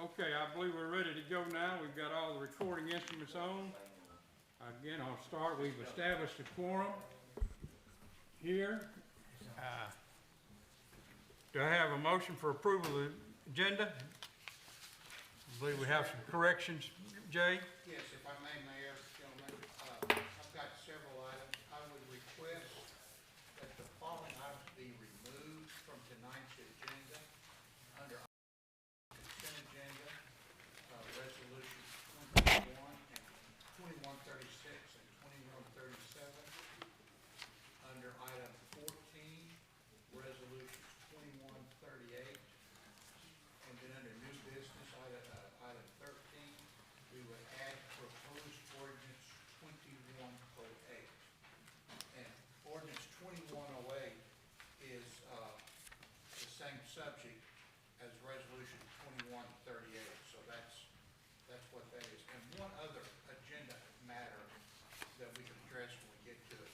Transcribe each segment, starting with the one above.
Okay, I believe we're ready to go now. We've got all the recording instruments on. Again, I'll start. We've established a quorum here. Do I have a motion for approval of the agenda? I believe we have some corrections, Jay. Yes, if I may, Mayor, gentlemen, I've got several items. I would request that the following items be removed from tonight's agenda under consent agenda, resolution 21 and 2136 and 2137. Under item 14, resolutions 2138. And then under new business, item 13, we would add proposed ordinance 2108. And ordinance 2108 is the same subject as resolution 2138. So that's what that is. And one other agenda matter that we can address when we get to it.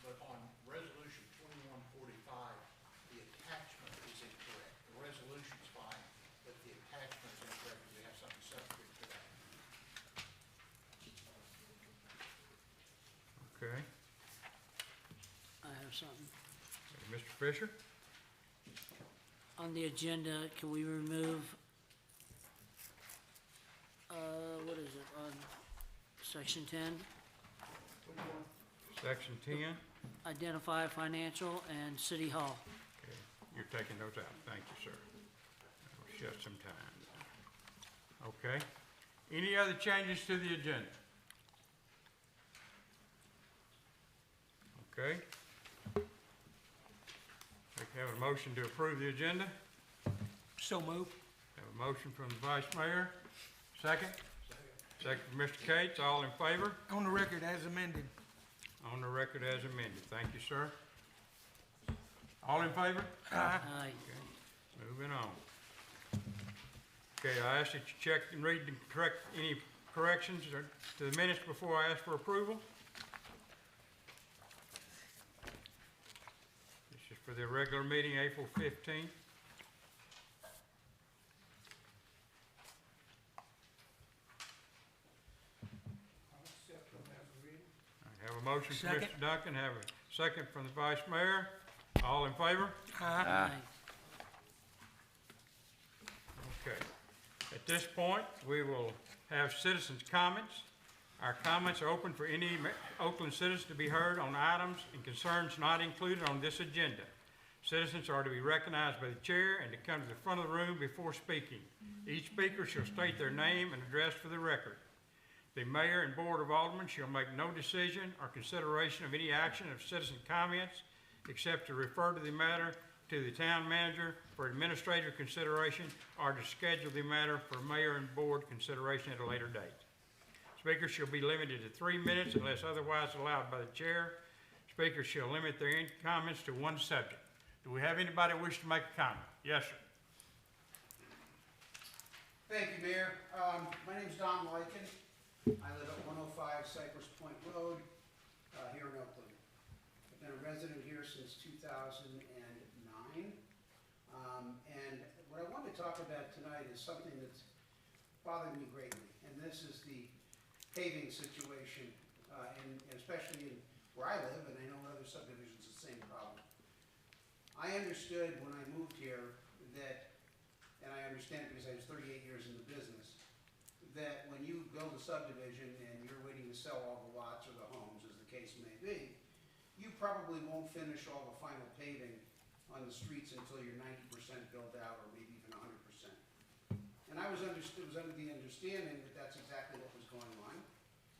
But on resolution 2145, the attachment is incorrect. The resolution's fine, but the attachment is incorrect because we have something subsequent to that. Okay. I have something. Mr. Fisher? On the agenda, can we remove, what is it, on section 10? Section 10? Identify financial and city hall. Okay, you're taking those out. Thank you, sir. We'll shut some time. Okay. Any other changes to the agenda? Okay. We have a motion to approve the agenda. So moved. Have a motion from the Vice Mayor. Second? Second from Mr. Cates. All in favor? On the record as amended. On the record as amended. Thank you, sir. All in favor? Aye. Aye. Moving on. Okay, I ask that you check and read and correct any corrections to the minutes before I ask for approval. This is for the regular meeting, April 15th. Have a motion from Second. Mr. Duncan, have a second from the Vice Mayor. All in favor? Aye. Okay. At this point, we will have citizens' comments. Our comments are open for any Oakland citizen to be heard on items and concerns not included on this agenda. Citizens are to be recognized by the chair and to come to the front of the room before speaking. Each speaker shall state their name and address for the record. The mayor and board of aldermen shall make no decision or consideration of any action of citizen comments except to refer to the matter to the town manager for administrative consideration or to schedule the matter for mayor and board consideration at a later date. Speakers shall be limited to 3 minutes unless otherwise allowed by the chair. Speakers shall limit their comments to one subject. Do we have anybody who wishes to make a comment? Yes, sir. Thank you, Mayor. My name's Don Lykin. I live at 105 Cypress Point Road here in Oakland. I've been a resident here since 2009. And what I want to talk about tonight is something that's bothered me greatly. And this is the paving situation, and especially in where I live, and I know in other subdivisions the same problem. I understood when I moved here that, and I understand it because I was 38 years in the business, that when you build a subdivision and you're waiting to sell all the lots or the homes, as the case may be, you probably won't finish all the final paving on the streets until you're 90% built out, or maybe even 100%. And I was under the understanding that that's exactly what was going on,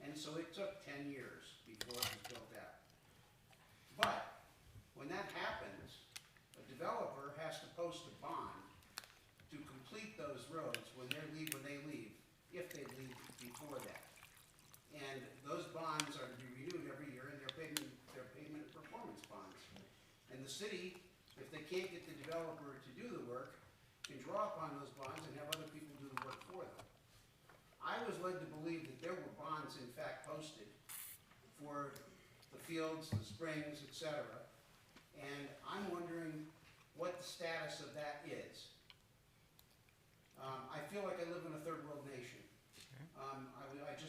and so it took 10 years before it was built out. But when that happens, a developer has to post a bond to complete those roads when they leave, if they leave before that. And those bonds are to be renewed every year, and they're payment performance bonds. And the city, if they can't get the developer to do the work, can draw upon those bonds and have other people do the work for them. I was led to believe that there were bonds in fact posted for the fields, the springs, etc. And I'm wondering what the status of that is. I feel like I live in a third world nation.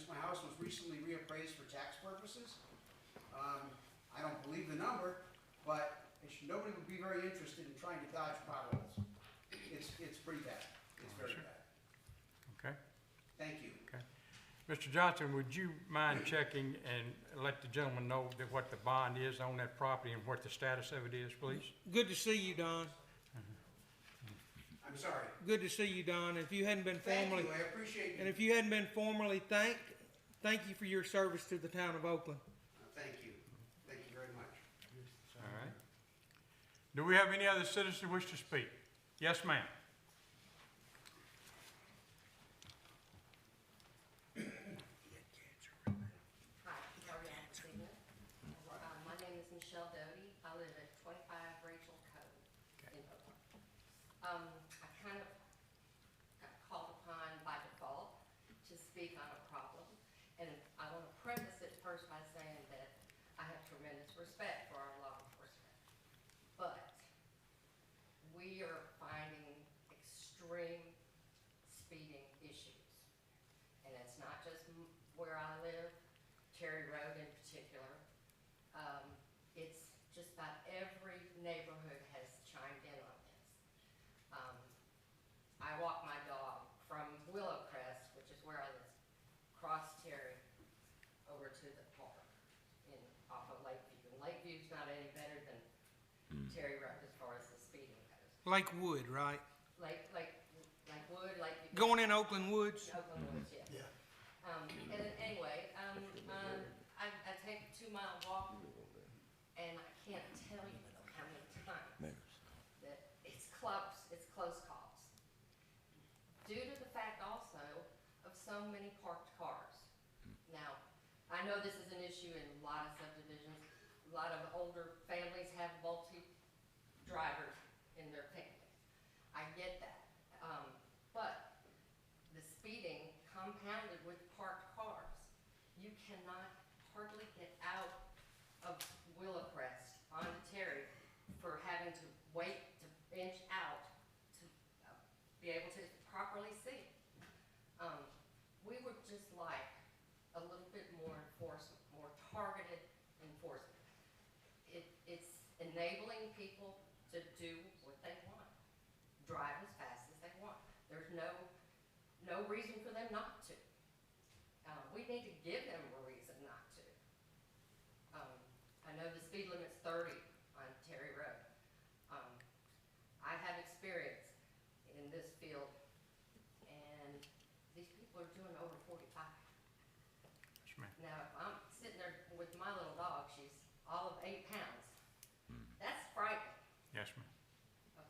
My house was recently reappraised for tax purposes. I don't believe the number, but nobody would be very interested in trying to dodge potholes. It's pretty bad. It's very bad. Okay, Thank you. okay. Mr. Johnson, would you mind checking and let the gentleman know that what the bond is on that property and what the status of it is, please? Good to see you, Don. I'm sorry. Good to see you, Don. If you hadn't been Thank formally, you, I appreciate and you. if you hadn't been formally thanked, thank you for your service to the town of Oakland. Thank you. Thank you very much. All right. Do we have any other citizens who wish to speak? Yes, ma'am. Hi, how are you this evening? My name is Michelle Doty. I live at 25 Rachel Cove in Oakland. I kind of got called upon by default to speak on a problem, and I want to preface it first by saying that I have tremendous respect for our law enforcement, but we are finding extreme speeding issues, and it's not just where I live, Terry Road in particular. It's just about every neighborhood has chimed in on this. I walk my dog from Willowcrest, which is where I live, across Terry over to the park off of Lakeview. And Lakeview's not any better than Terry Road as far as the speeding goes. Lakewood, right? Lakewood, Lakeview. Going in Oakland Woods. Oakland Woods, yes. Yeah. And anyway, I take a 2-mile walk, and I can't tell you how many times that it's close calls. Due to the fact also of so many parked cars. Now, I know this is an issue in a lot of subdivisions. A lot of older families have multi-drivers in their family. I get that. But the speeding compounded with parked cars, you cannot hardly get out of Willowcrest onto Terry for having to wait to inch out to be able to properly see. We would just like a little bit more enforcement, more targeted enforcement. It's enabling people to do what they want, drive as fast as they want. There's no reason for them not to. We need to give them a reason not to. I know the speed limit's 30 on Terry Road. I have experience in this field, and these people are doing over 45. Yes, ma'am. Now, if I'm sitting there with my little dog, she's all of 8 pounds. That's frightening. Yes, ma'am.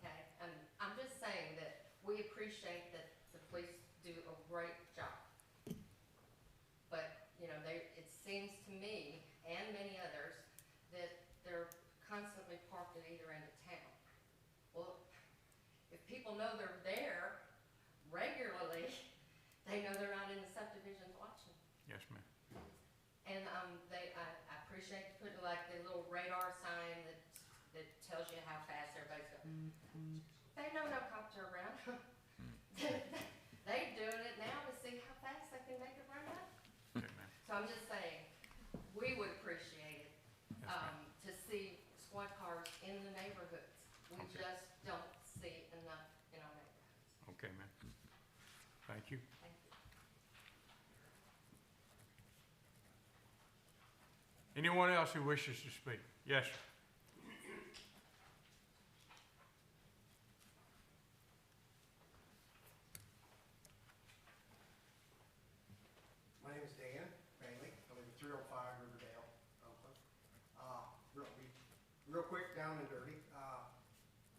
Okay, and I'm just saying that we appreciate that the police do a great job. But, you know, it seems to me, and many others, that they're constantly parked at either end of town. Well, if people know they're there regularly, they know they're not in the subdivisions watching. Yes, ma'am. And I appreciate putting like the little radar sign that tells you how fast everybody's going. They know no cops are around. They doing it now to see how fast they can make it run up. Okay, ma'am. So I'm just saying, we would appreciate it, Yes, ma'am. to see squad cars in the neighborhoods. We Okay. just don't see enough in our neighborhoods. Okay, ma'am. Thank you. Thank you. Anyone else who wishes to speak? Yes, sir. My name is Dan Bailey. I live at 305 Riverdale, Oakland. Real quick, down and dirty.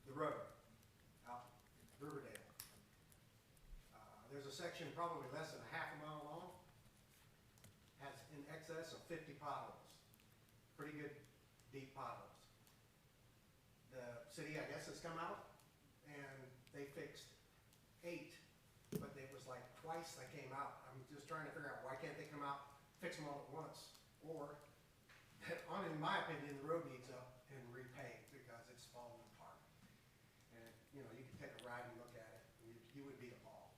The road out Riverdale. There's a section probably less than a half a mile long. Has in excess of 50 potholes. Pretty good deep potholes. The city, I guess, has come out and they fixed 8, but it was like twice they came out. I'm just trying to figure out why can't they come out, fix them all at once? Or, in my opinion, the road needs up and repaved because it's falling apart. And, you know, you can take a ride and look at it, and you would be appalled.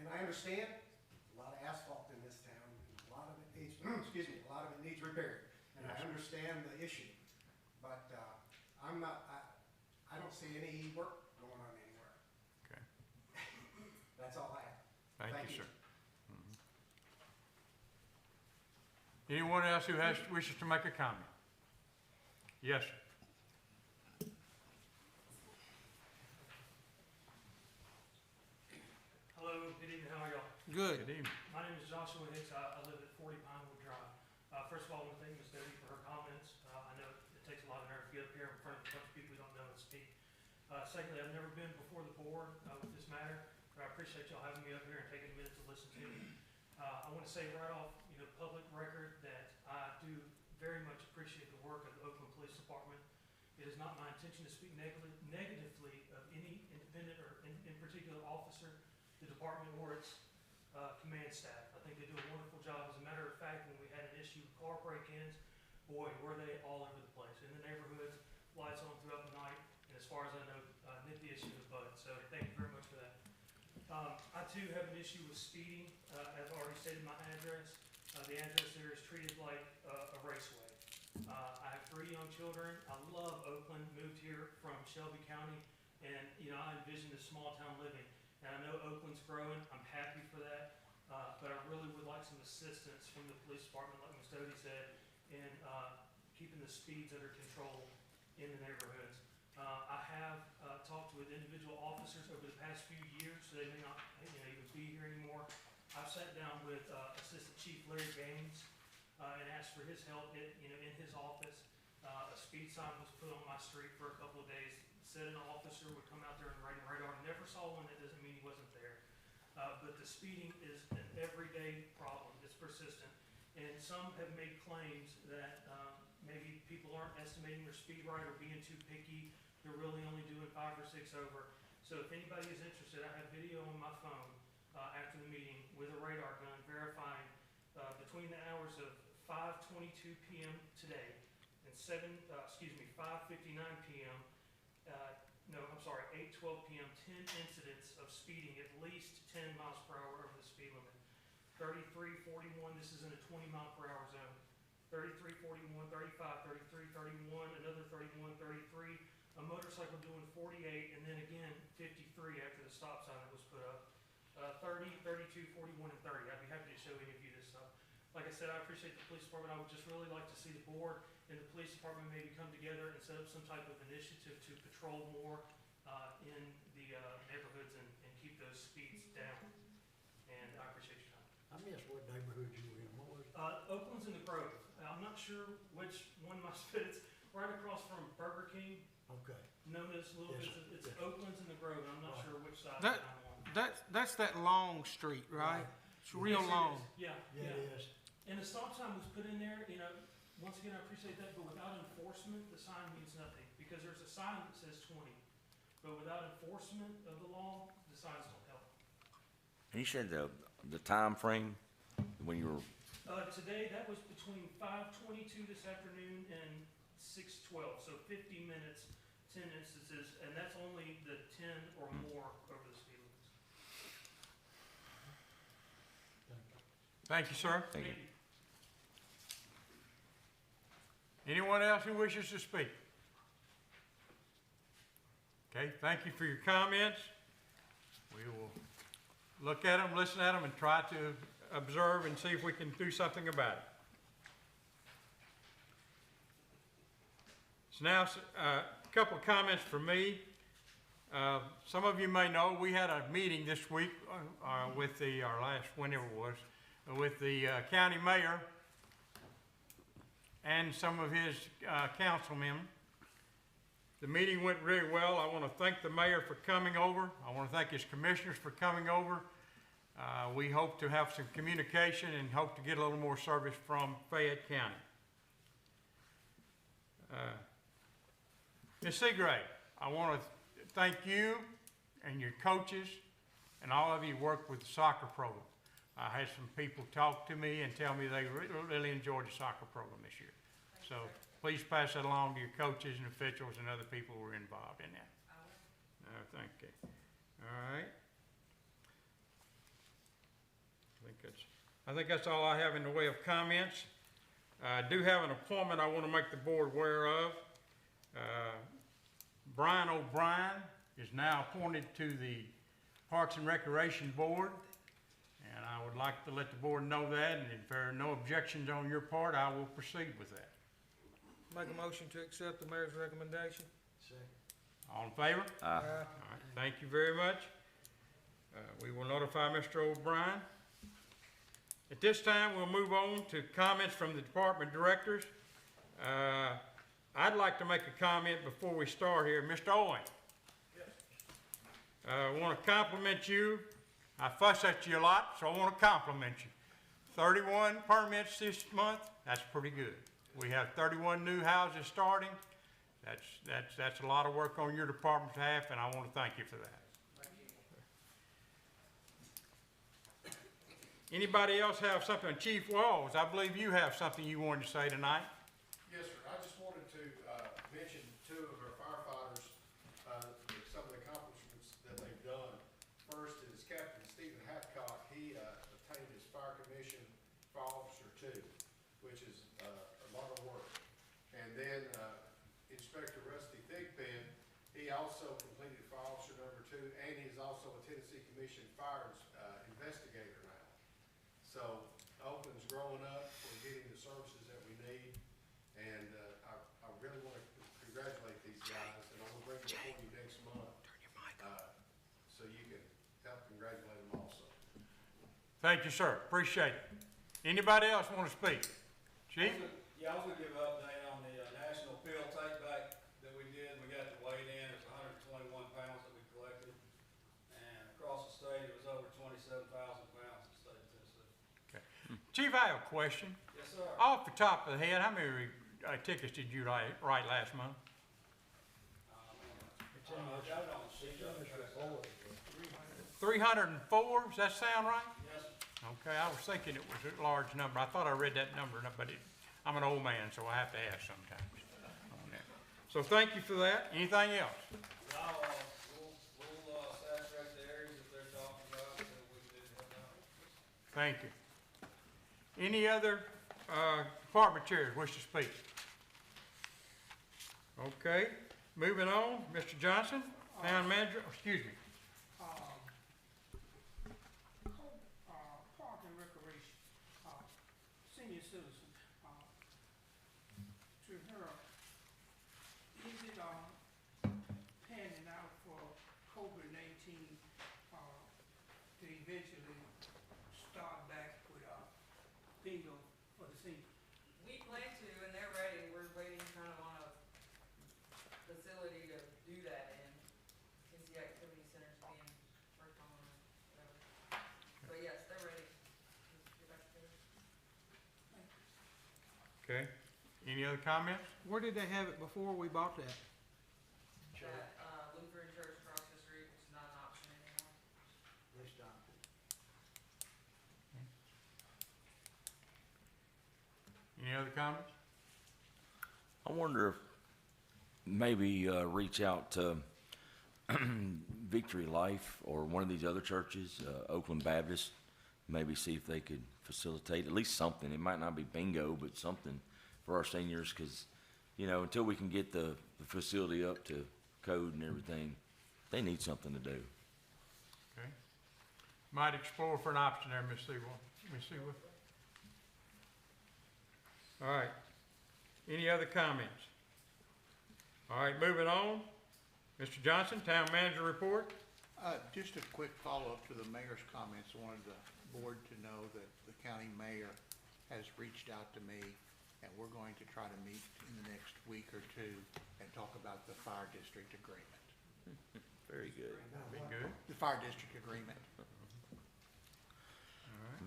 And I understand a lot of asphalt in this town, and a lot of it needs, excuse me, a lot of it needs repair. And I understand the issue, but, I don't see any work going on anywhere. Okay. That's all I have. Thank you, sir. Anyone else who wishes to make a comment? Yes, sir. Hello, good evening, how are y'all? Good. Good evening. My name is Joshua Hicks, I live at 40 Pinewood Drive. First of all, I want to thank Ms. Doty for her comments. I know it takes a lot of nerve to get up here in front of a bunch of people we don't know and speak. Secondly, I've never been before the board with this matter, but I appreciate y'all having me up here and taking a minute to listen to me. I want to say right off, public record that I do very much appreciate the work of the Oakland Police Department. It is not my intention to speak negatively of any independent or in particular officer, the department or its command staff. I think they do a wonderful job. As a matter of fact, when we had an issue with car break-ins, boy, were they all over the place. In the neighborhoods, lights on throughout the night, and as far as I know, nip the issue in the bud. So thank you very much for that. I too have an issue with speeding. As I already stated my address. The address there is treated like a raceway. I have 3 young children. I love Oakland, moved here from Shelby County, and I envision this small town living. And I know Oakland's growing, I'm happy for that, but I really would like some assistance from the police department, like Ms. Doty said, in keeping the speeds under control in the neighborhoods. I have talked with individual officers over the past few years, so they may not even be here anymore. I've sat down with Assistant Chief Larry Gaines and asked for his help in his office. A speed sign was put on my street for a couple of days. Said an officer would come out there and write a radar. Never saw one. That doesn't mean he wasn't there. But the speeding is an everyday problem. It's persistent. And some have made claims that maybe people aren't estimating their speed right or being too picky. They're really only doing 5 or 6 over. So if anybody is interested, I have video on my phone after the meeting with a radar gun verifying between the hours of 5:22 p.m. today and 5:59 p.m. 8:12 p.m. 10 incidents of speeding at least 10 miles per hour over the speed limit. 33:41, this is in a 20 mile per hour zone. 33:41, 35, 33, 31, another 31, 33, a motorcycle doing 48, and then again 53 after the stop sign that was put up. 30, 32, 41, and 30. I'd be happy to show any of you this stuff. Like I said, I appreciate the police department. I would just really like to see the board and the police department maybe come together and set up some type of initiative to patrol more in the neighborhoods and keep those speeds down. And I appreciate your time. I missed what neighborhood you were in. What was it? Oakland's in the Grove. I'm not sure which one my it's right across from Burger King. Okay. Known as a little Yes, bit. It's yes. Oakland's in the Grove. And I'm not sure which side That- I'm on. That's that long street, right? It's real Yes, it long. is. Yeah. Yeah, it is. And the stop sign was put in there, once again, I appreciate that, but without enforcement, the sign means nothing. Because there's a sign that says 20, but without enforcement of the law, the signs don't help. And you said the time frame when you were, Today, that was between 5:22 this afternoon and 6:12, so 50 minutes, 10 instances, and that's only the 10 or more over the speed limits. Thank you, sir. Thank you. Anyone else who wishes to speak? Okay, thank you for your comments. We will look at them, listen at them, and try to observe and see if we can do something about it. So now, a couple of comments from me. Some of you may know, we had a meeting this week with whenever it was, with the county mayor and some of his councilmen. The meeting went really well. I want to thank the mayor for coming over. I want to thank his commissioners for coming over. We hope to have some communication and hope to get a little more service from Fayette County. Ms. Seagrave, I want to thank you and your coaches and all of you who worked with the soccer program. I had some people talk to me and tell me they really enjoyed the soccer program this year. So please pass that along to your coaches and officials and other people who were involved in that. Thank you. All right. I think that's all I have in the way of comments. I do have an appointment I want to make the board aware of. Brian O'Brien is now appointed to the Parks and Recreation Board, and I would like to let the board know that, and if there are no objections on your part, I will proceed with that. Make a motion to accept the mayor's recommendation. All in favor? Aye. All right, thank you very much. We will notify Mr. O'Brien. At this time, we'll move on to comments from the department directors. I'd like to make a comment before we start here. Mr. Owen. Yes. I want to compliment you. I fuss at you a lot, so I want to compliment you. 31 permits this month, that's pretty good. We have 31 new houses starting. That's a lot of work on your department's behalf, and I want to thank you for that. Anybody else have something? Chief Walls, I believe you have something you wanted to say tonight. Yes, sir. I just wanted to mention two of our firefighters, some of the accomplishments that they've done. First is Captain Stephen Hathcock. He obtained his fire commission for Officer 2, which is a lot of work. And then Inspector Rusty Thigpen, he also completed fire officer number 2, and he's also a Tennessee Commission fire investigator now. So Oakland's growing up, we're getting the services that we need, and I really want to congratulate these guys, and I'm gonna bring them before you next month. So you can help congratulate them also. Thank you, sir. Appreciate it. Anybody else want to speak? Chief? Yeah, I was gonna give an update on the national field take back that we did. We got the weight in, it's 121 pounds that we collected. And across the state, it was over 27,000 pounds in the state of Tennessee. Chief, I have a question. Yes, sir. Off the top of the head, how many tickets did you write last month? I got it on the sheet. 304, does that sound right? Yes, sir. Okay, I was thinking it was a large number. I thought I read that number, but I'm an old man, so I have to ask sometimes on that. So thank you for that. Anything else? No, we'll saturate the areas that they're talking about, so we did help out. Thank you. Any other department chairs wish to speak? Okay, moving on, Mr. Johnson, town manager, excuse me. Park and Recreation, senior citizen, to her, is it, panning out for COVID-19, to eventually start back with, bingo for the seniors? We plan to, and they're ready. We're waiting kind of on a facility to do that in. Since the activity center's being worked on or whatever. But yes, they're ready. Just get back to it. Okay, any other comments? Where did they have it before we bought that? That, Lutheran Church across the street, which is not an option anymore. Any other comments? I wonder if maybe reach out to Victory Life or one of these other churches, Oakland Baptist, maybe see if they could facilitate at least something. It might not be bingo, but something for our seniors, because, you know, until we can get the facility up to code and everything, they need something to do. Okay. Might explore for an option there, Ms. Sewell. Ms. Sewell. All right. Any other comments? All right, moving on. Mr. Johnson, town manager report. Just a quick follow-up to the mayor's comments. I wanted the board to know that the county mayor has reached out to me, and we're going to try to meet in the next week or two and talk about the fire district agreement. Very good. Be good. The fire district agreement.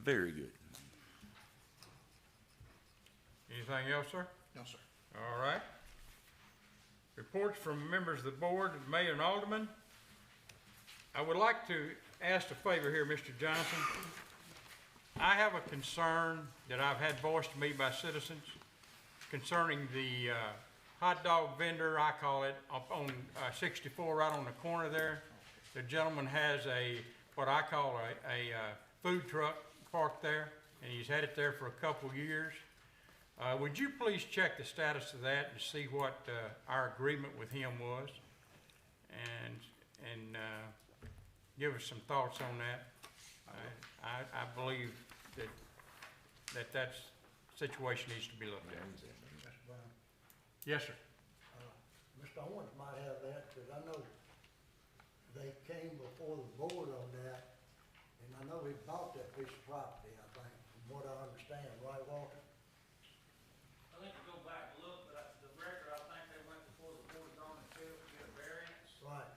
Very good. Anything else, sir? No, sir. All right. Reports from members of the board, mayor and alderman. I would like to ask a favor here, Mr. Johnson. I have a concern that I've had voiced to me by citizens concerning the hot dog vendor, I call it, up on 64 right on the corner there. The gentleman has what I call a food truck parked there, and he's had it there for a couple years. Would you please check the status of that and see what our agreement with him was? And give us some thoughts on that. I believe that situation needs to be looked at. Mr. Brown, Yes, sir. Mr. Owens might have that, because I know they came before the board on that, and I know he bought that piece of property, I think, from what I understand, right, Walter? I think to go back and look, but the record, I think they went before the board on the field to get a variance, Right.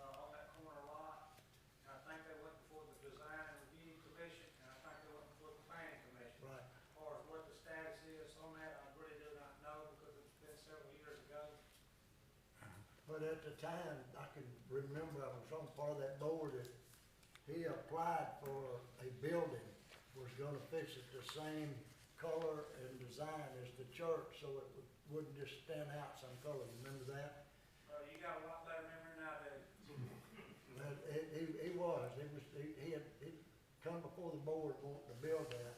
on that corner lot. And I think they went before the design and review commission, and I think they went before the planning commission. Right. As far as what the status is on that, I really do not know, because it's been several years ago. But at the time, I can remember, I was on part of that board, that he applied for a building, was gonna fix it the same color and design as the church, so it wouldn't just stand out some color, remember that? You got a lot better memory nowadays. But he had come before the board wanting to build that,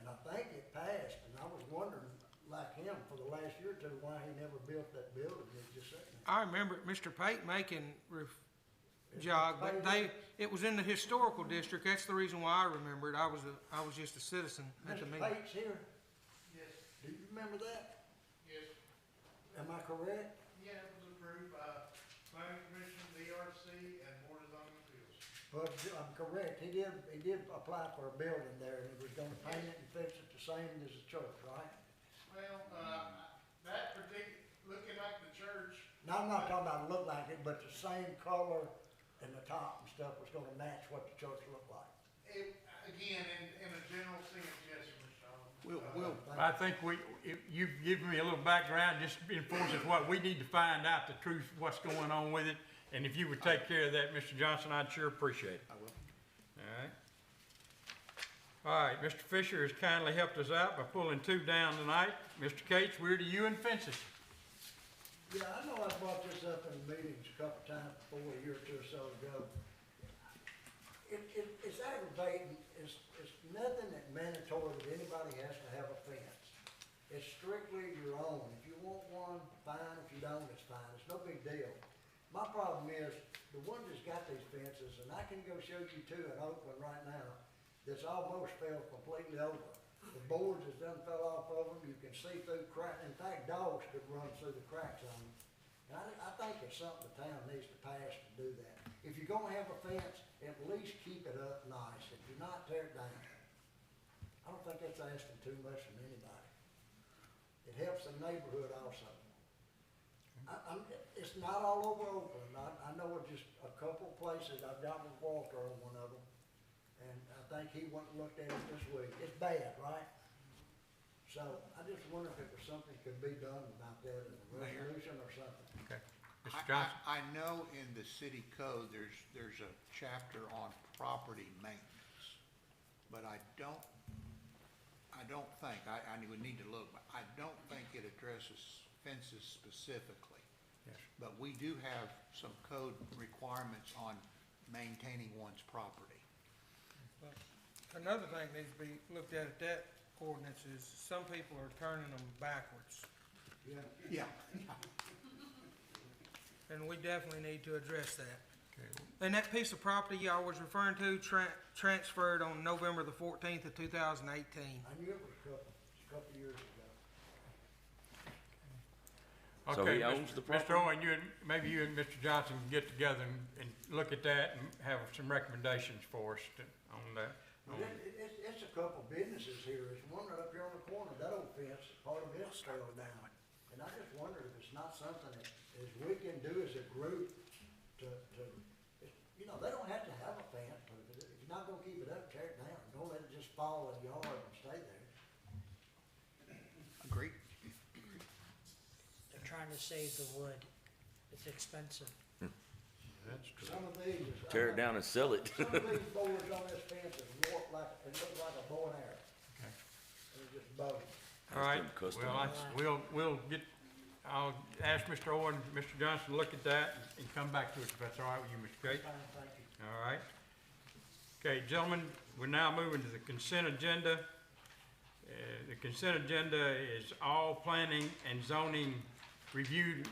and I think it passed, and I was wondering, like him, for the last year or two, why he never built that building, it's just sitting there. I remember Mr. Pate making jog, but it was in the historical district. That's the reason why I remember it. I was just a citizen at the Mr. meeting. Pate's here, Yes, do you remember that? yes. Am I correct? Yeah, it was approved by Planning Commission, DRC, and Board of Zoning Appeals. But I'm correct, he did apply for a building there, and he was gonna paint it and fix it the same as the church, right? Well, that particular, looking like the church, Now, I'm not talking about look like it, but the same color and the top and stuff was gonna match what the church looked like. again, in a general sense, yes, sir, Mr. Allen. I think you've given me a little background, just reinforces what we need to find out the truth, what's going on with it. And if you would take care of that, Mr. Johnson, I'd sure appreciate it. I will. All right. All right, Mr. Fisher has kindly helped us out by pulling two down tonight. Mr. Cates, we're to you and fences. Yeah, I know I brought this up in meetings a couple times before, a year or two or so ago. It's aggravating, it's nothing that mandatory that anybody has to have a fence. It's strictly your own. If you want one, fine. If you don't, it's fine. It's no big deal. My problem is, the ones that's got these fences, and I can go show you two in Oakland right now, that's almost fell completely over. The boards has done fell off of them. You can see through crack. In fact, dogs could run through the cracks on them. And I think it's something the town needs to pass to do that. If you're gonna have a fence, at least keep it up nice. If you're not, tear it down. I don't think that's asking too much from anybody. It helps the neighborhood also. It's not all over Oakland. I know of just a couple places. I've got with Walter on one of them. And I think he went and looked at it this week. It's bad, right? So I just wonder if there was something could be done about that in a resolution or something. Okay. Mr. Johnson? I know in the city code, there's a chapter on property maintenance, but I don't think, I would need to look, but I don't think it addresses fences specifically. Yes. But we do have some code requirements on maintaining one's property. Another thing needs to be looked at that ordinance is some people are turning them backwards. Yeah. And we definitely need to address that. Okay. And that piece of property y'all was referring to transferred on November the 14th of 2018. I knew it was a couple years ago. So Okay, he owns the Mr. property? Owen, maybe you and Mr. Johnson can get together and look at that and have some recommendations for us on that. But it's a couple businesses here. There's one right up here on the corner, that old fence, part of it's fell down. And I just wondered if it's not something that, as we can do as a group to, they don't have to have a fence, but if you're not gonna keep it up, tear it down. Don't let it just fall in the yard and stay there. Agreed. They're trying to save the wood. It's expensive. That's true. Some of these. Tear it down and sell it. Some of these boards on this fence is warped like, it looks like a bow and arrow. Okay. It's just bow. All right, That's custom. well, I'll ask Mr. Owen, and Mr. Johnson to look at that and come back to it, if that's all right with you, Mr. Cates. Fine, thank you. All right. Okay, gentlemen, we're now moving to the consent agenda. The consent agenda is all planning and zoning reviewed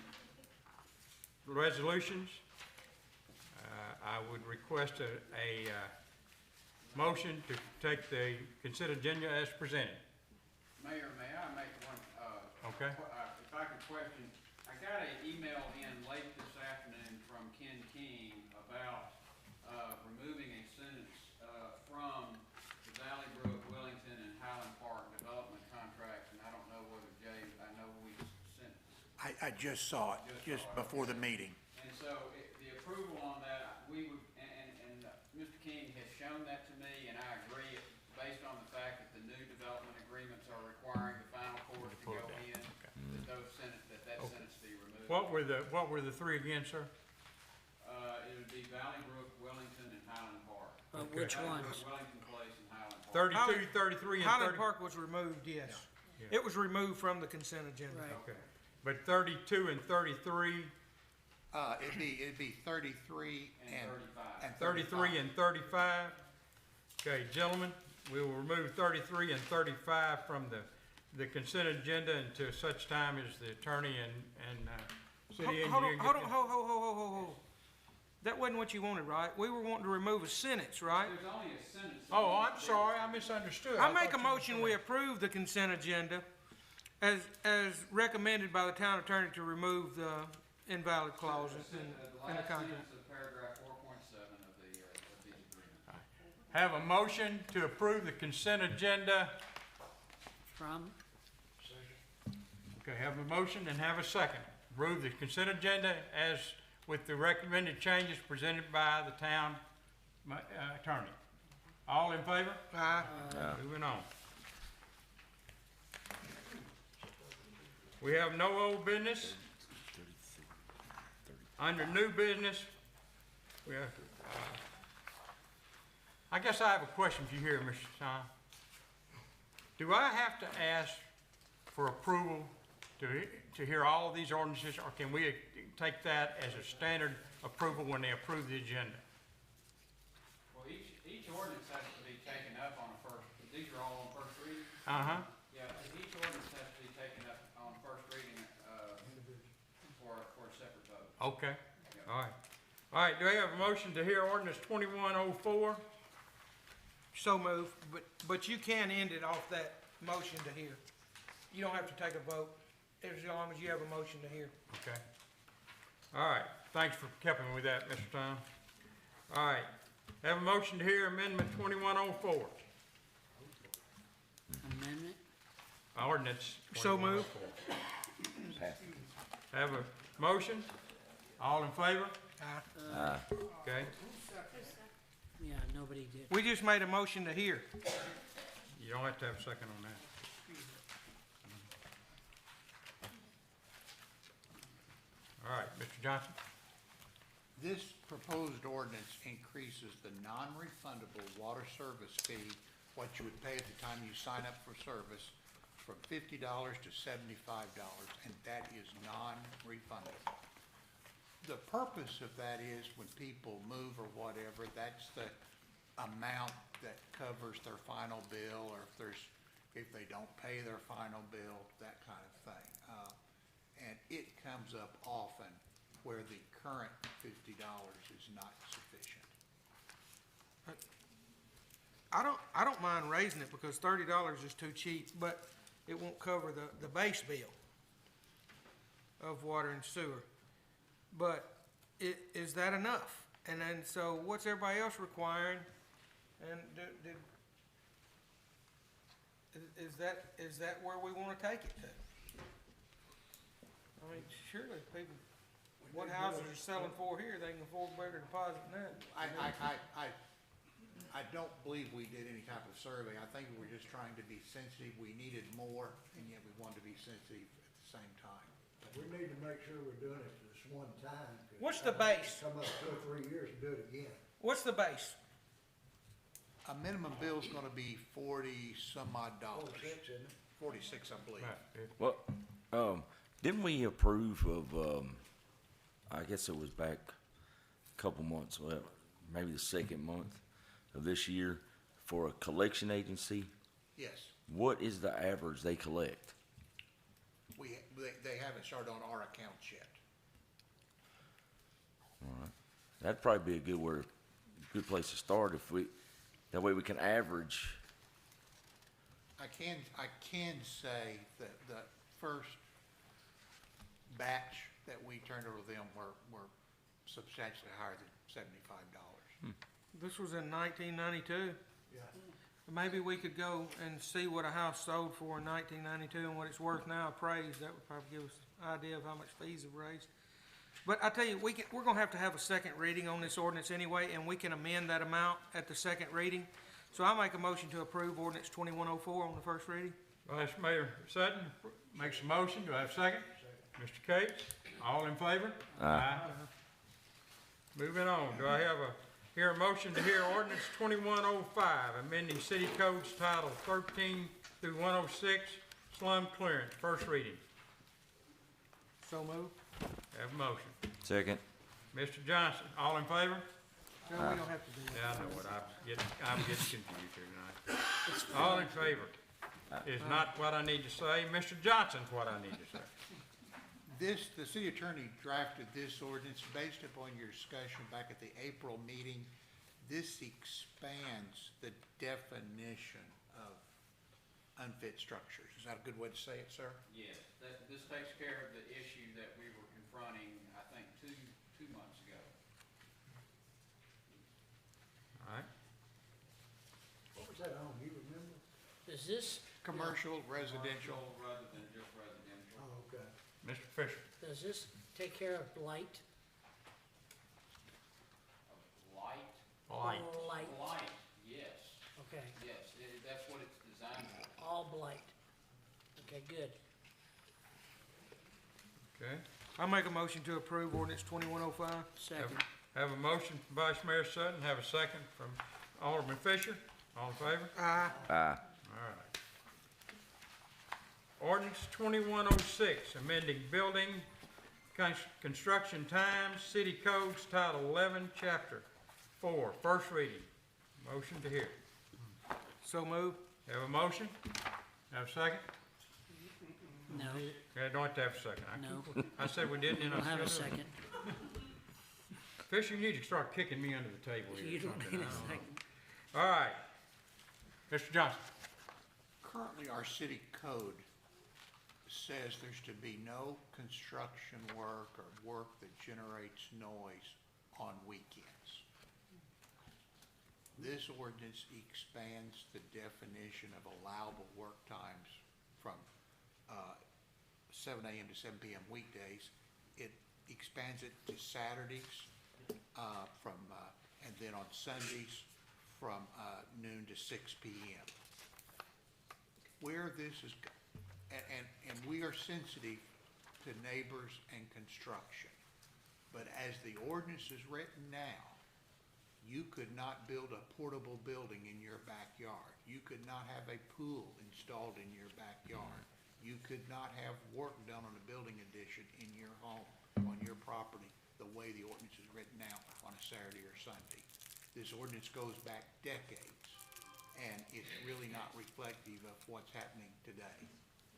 resolutions. I would request a motion to take the consent agenda as presented. Mayor, may I make one, Okay? if I could question, I got an email in late this afternoon from Ken King about, removing a sentence, from the Valley Brook, Wellington, and Highland Park development contracts, and I don't know whether Jay, I know we sent. I just saw it, just before the meeting. And so, the approval on that, we would, and Mr. King has shown that to me, and I agree, based on the fact that the new development agreements are requiring the final course to go in, that those that sentence be removed. What were the three again, sir? It would be Valley Brook, Wellington, and Highland Park. Which Valley ones? Brook, Wellington Place, and Highland Park. 32, 33, and 30? Highland Park was removed, yes. Yeah. It was removed from the consent agenda. Right. Okay, but 32 and 33, It'd be 33 and 35. 33 and 35. Okay, gentlemen, we will remove 33 and 35 from the consent agenda until such time as the attorney and city Hold engineer. on, hold. That wasn't what you wanted, right? We were wanting to remove a sentence, right? There's only a sentence. Oh, I'm sorry, I misunderstood. I make thought a you were motion, saying- we approve the consent agenda as recommended by the town attorney to remove the invalid clauses in the last contract. sentence of paragraph 4.7 of these agreements. Have a motion to approve the consent agenda. From, Okay, have a motion and have a second. Approve the consent agenda as with the recommended changes presented by the town attorney. All in favor? Aye. Moving on. We have no old business. Under new business, we have, I guess I have a question for you here, Mr. Tom. Do I have to ask for approval to hear all of these ordinances, or can we take that as a standard approval when they approve the agenda? Well, each ordinance has to be taken up on a first, these are all on first reading? Uh-huh. Yeah, each ordinance has to be taken up on first reading, for a separate vote. Okay, all right. All right, do I have a motion to hear ordinance 2104? So move, but you can end it off that motion to hear. You don't have to take a vote, as long as you have a motion to hear. Okay. All right, thanks for helping with that, Mr. Tom. All right, have a motion to hear amendment 2104. amendment? Ordinance So moved. 2104. Have a motion? All in favor? Aye. Okay, Yeah, nobody did. We just made a motion to hear. you don't have to have a second on that. All right, Mr. Johnson? This proposed ordinance increases the non-refundable water service fee, what you would pay at the time you sign up for service, from $50 to $75, and that is non-refundable. The purpose of that is when people move or whatever, that's the amount that covers their final bill, or if they don't pay their final bill, that kind of thing. And it comes up often where the current $50 is not sufficient. I don't mind raising it because $30 is too cheap, but it won't cover the base bill of water and sewer. But is that enough? And then, so what's everybody else requiring? And is that where we wanna take it to? I mean, surely people, what houses are selling for here, they can afford better deposit than that. I don't believe we did any type of survey. I think we were just trying to be sensitive. We needed more, and yet we wanted to be sensitive at the same time. We need to make sure we're doing it this one time. 'Cause What's the base? Come up 2 or 3 years and do it again. What's the base? A minimum bill's gonna be $40-some odd. 46, isn't it? 46, I believe. Well, didn't we approve of, I guess it was back a couple months, well, maybe the second month, of this year for a collection agency. Yes, What is the average they collect? they haven't started on our accounts yet. That'd probably be a good place to start that way we can average. I can say that the first batch that we turned over to them were substantially higher than $75. This was in 1992. Yeah. Maybe we could go and see what a house sold for in 1992 and what it's worth now appraised. That would probably give us an idea of how much fees have raised. But I tell you, we're gonna have to have a second reading on this ordinance anyway, and we can amend that amount at the second reading. So I make a motion to approve ordinance 2104 on the first reading. Vice Mayor Sutton makes a motion. Do I have a second? Mr. Cates, all in favor? Aye. Moving on, do I have hear a motion to hear ordinance 2105, amending city codes title 13 through 106, slum clearance, first reading? So moved. Have a motion. Second. Mr. Johnson, all in favor? No, we don't have to do that. Yeah, I know what I'm getting confused here tonight. All in favor is not what I need to say. Mr. Johnson's what I need to say. The city attorney drafted this ordinance based upon your discussion back at the April meeting. This expands the definition of unfit structures. Is that a good way to say it, sir? Yes, this takes care of the issue that we were confronting, I think, two months ago. All right. What was that on, you remember? Is this, Commercial, residential. Commercial rather than just residential. Oh, okay. Mr. Fisher, does this take care of blight? Light? light. Light, yes, Okay, yes, that's what it's designed for. all blight. Okay, good. Okay. I make a motion to approve ordinance 2105. Second. Have a motion from Vice Mayor Sutton, have a second from Alderman Fisher. All in favor? Aye. Aye. All right. Ordinance 2106, amending building construction times, city codes, title 11, chapter 4, first reading. Motion to hear. So moved. Have a motion? Have a second? No, Okay, don't have to have a second. no, I said we didn't, and I don't have a still do. second. Fisher, you need to start kicking me under the table here You or don't something. need I a don't know. second. All right. Mr. Johnson. Currently, our city code says there's to be no construction work or work that generates noise on weekends. This ordinance expands the definition of allowable work times from 7 a.m. to 7 p.m. weekdays. It expands it to Saturdays and then on Sundays from noon to 6 p.m. Where this is, and we are sensitive to neighbors and construction, but as the ordinance is written now, you could not build a portable building in your backyard. You could not have a pool installed in your backyard. You could not have work done on a building addition in your home, on your property, the way the ordinance is written now on a Saturday or Sunday. This ordinance goes back decades, and it's really not reflective of what's happening today.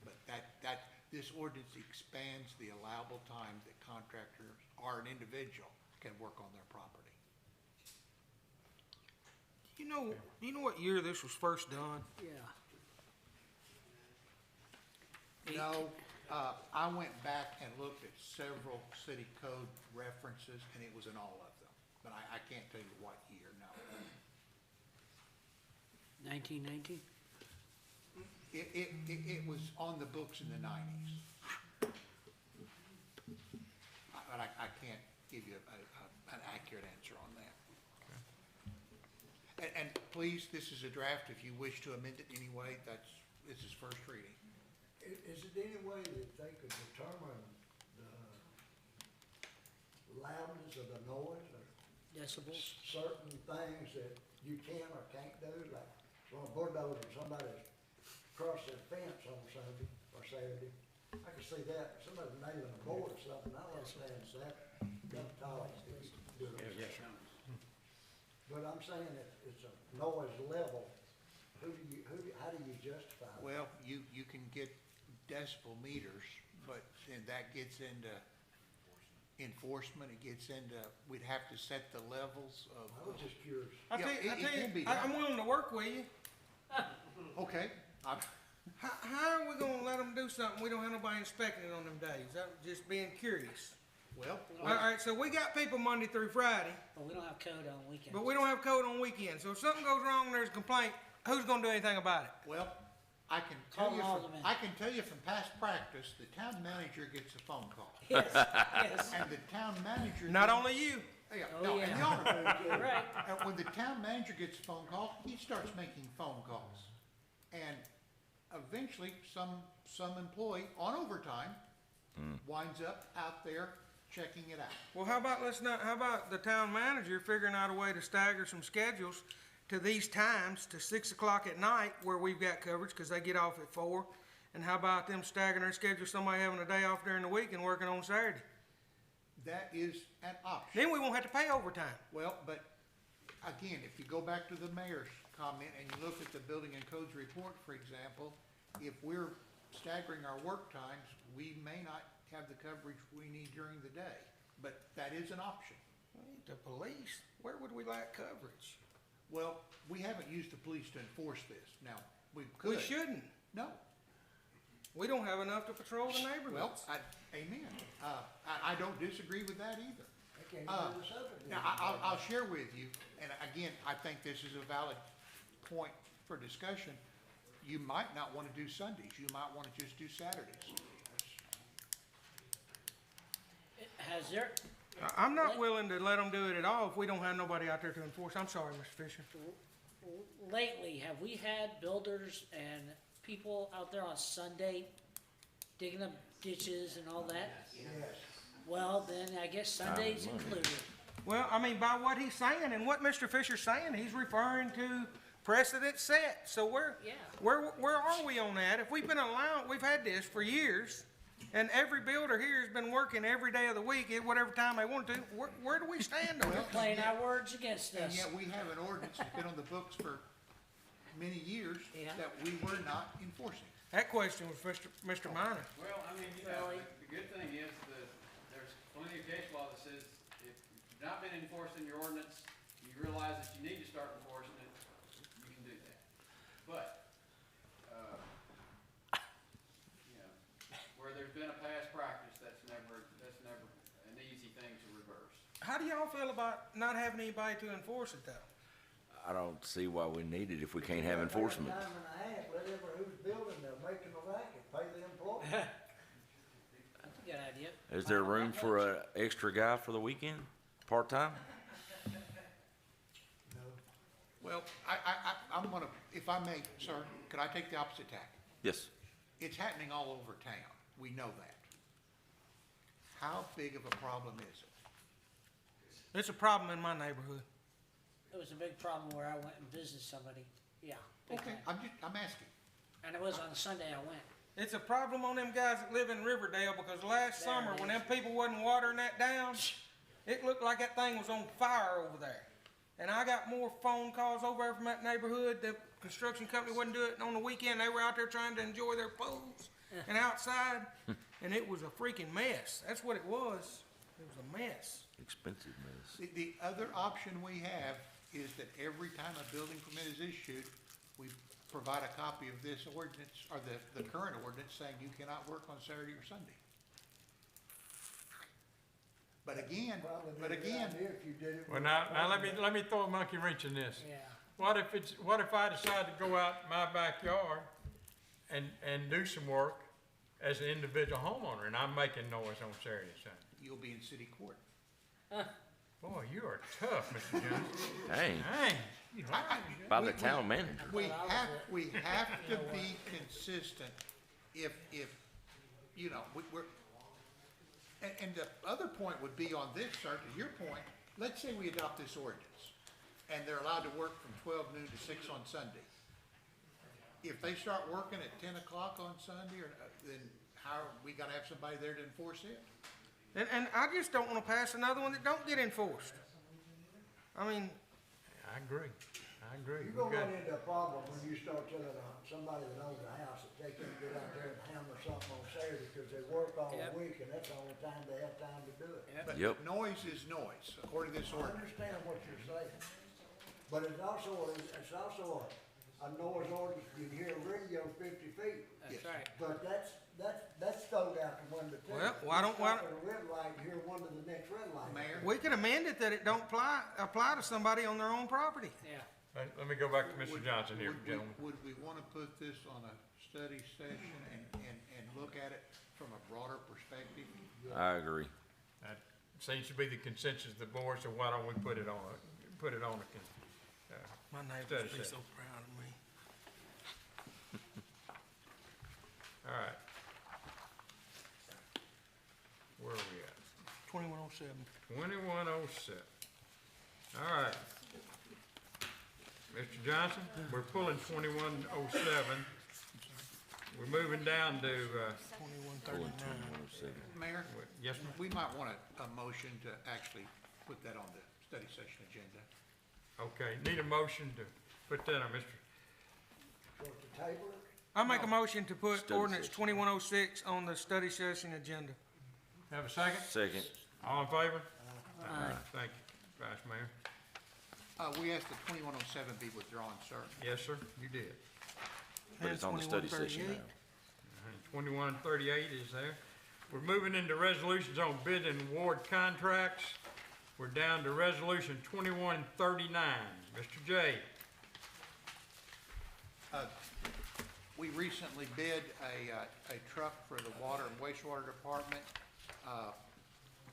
But this ordinance expands the allowable time that contractors or an individual can work on their property. You know what year this was first done? Yeah. No, I went back and looked at several city code references, and it was in all of them. But I can't tell you what year, no. 1919? It was on the books in the 90s. But I can't give you an accurate answer on that. And please, this is a draft. If you wish to amend it anyway, this is first reading. Is it any way that they could determine the loudness of the noise or Decibels? certain things that you can or can't do? Like on a bulldozer, somebody's crossed their fence on Sunday or Saturday. I could see that. Somebody nailing a board or something. I don't understand that tall. Yes, sir. But I'm saying it's a noise level, how do you justify that? Well, you can get decibel meters, but then that gets into enforcement, it gets into, we'd have to set the levels of. I was just curious. I Yeah, tell you, it can be I'm done. willing to work with you. Okay, How are we gonna let them do something we don't have nobody inspecting it on them days? I'm just being curious. well, All right, so we got people Monday through Friday, But we don't have code on weekends. but we don't have code on weekends. So if something goes wrong and there's a complaint, who's gonna do anything about it? well, I can Call tell you all from, of them in. I can tell you from past practice, the town manager gets a phone call. Yes, yes, And the town manager. Not only you. Yeah, Oh, no, yeah. and the owner. right. And when the town manager gets a phone call, he starts making phone calls. And eventually, some employee on overtime winds up out there checking it out. Well, how about the town manager figuring out a way to stagger some schedules to these times, to 6 o'clock at night where we've got coverage, cause they get off at 4. And how about them staggering their schedule, somebody having a day off during the week and working on Saturday? That is an option. Then we won't have to pay overtime. Well, but again, if you go back to the mayor's comment and you look at the building and codes report, for example, if we're staggering our work times, we may not have the coverage we need during the day. But that is an option. The police, where would we lack coverage? Well, we haven't used the police to enforce this. Now, we could. We shouldn't. No. We don't have enough to patrol the Well, neighborhoods. amen. I don't disagree with that either. They can't do the subdivision. Now, I'll share with you, and again, I think this is a valid point for discussion. You might not want to do Sundays. You might want to just do Saturdays. Has there, I'm not willing to let them do it at all if we don't have nobody out there to enforce. I'm sorry, Mr. Fisher. lately, have we had builders and people out there on Sunday digging up ditches and all that? Yes. Well, then I guess Sunday's included. Well, I mean, by what he's saying and what Mr. Fisher's saying, he's referring to precedent set. So Yeah. where are we on that? If we've been allowed, we've had this for years, and every builder here has been working every day of the week at whatever time they want to, where do we stand on it? Playing our words against And us. yet we have an ordinance that's been on the books for many years Yeah. that we were not enforcing. That question was for Mr. Minor. Well, I mean, Really? the good thing is that there's plenty of case law that says if you've not been enforcing your ordinance, you realize that you need to start enforcing it, you can do that. But, you know, where there's been a past practice, that's never an easy thing to reverse. How do y'all feel about not having anybody to enforce it though? I don't see why we need it if we can't have enforcement. Time and a half, whatever who's building, they're making a racket, pay the employee. That's a good idea. Is there room for an extra guy for the weekend, part-time? Well, I'm gonna, if I may, sir, could I take the opposite tack? Yes. It's happening all over town. We know that. How big of a problem is it? It's a problem in my neighborhood. It was a big problem where I went and visited somebody. Yeah. big Okay, time. I'm asking. And it was on Sunday I went. It's a problem on them guys that live in Riverdale because last There summer, it when is. them people wasn't watering that down, it looked like that thing was on fire over there. And I got more phone calls over there from that neighborhood. The construction company wasn't doing it on the weekend. They were out there trying to enjoy their pools and outside, and it was a freaking mess. That's what it was. It was a mess. Expensive mess. The other option we have is that every time a building permit is issued, we provide a copy of this ordinance, or the current ordinance saying you cannot work on Saturday or Sunday. But again, Probably be a good idea if you did it. Well, with- now let me throw a monkey wrench in this. Yeah. What if I decide to go out in my backyard and do some work as an individual homeowner, and I'm making noise on Saturday and Sunday? you'll be in city court. Boy, you are tough, Mr. Johnson. Dang, Dang. You know, by the town manager. We have to be consistent if, you know, we're, and the other point would be on this, sir, to your point, let's say we adopt this ordinance, and they're allowed to work from 12 noon to 6 on Sunday. If they start working at 10 o'clock on Sunday, then how, we gotta have somebody there to enforce it? And I just don't want to pass another one that don't get enforced. I mean, I agree. You're gonna run into a problem when you start telling somebody that owns a house that they can't get out there and hammer something on Saturday because they work all Yep. week and that's the only time they have time to do it. But Yep. noise is noise, according to this I ordinance. understand what you're saying, but it's also a noise ordinance, you can hear a radio 50 feet, That's Yes. right. but that's thrown out the window too. Well, why don't- You stop at a red light, you hear one to the next red light. Mayor? We could amend it that it don't apply to somebody on their own property. Yeah. Let me go back to Mr. Would- Johnson here, would we- gentlemen. Would we want to put this on a study session and look at it from a broader perspective? I agree. That seems to be the consensus of the board, so why don't we put it on a, My neighbors Study would be session. so proud of me. all right. Where are we at? 2107. 2107. All right. Mr. Johnson, we're pulling 2107. We're moving down to, 2139. Mayor? yes, ma'am? We might want a motion to actually put that on the study session agenda. Okay, need a motion to put that on, Mr. So to table it, I make a motion to put Study ordinance session. 2106 on the study session agenda. Have a second? Second. All in favor? Aye. Thank you, Vice Mayor. We asked that 2107 be withdrawn, sir. Yes, sir, you did. But it's on the study session 2138. now. 2138 is there. We're moving into resolutions on bid and award contracts. We're down to resolution 2139. Mr. J. We recently bid a truck for the water and wastewater department.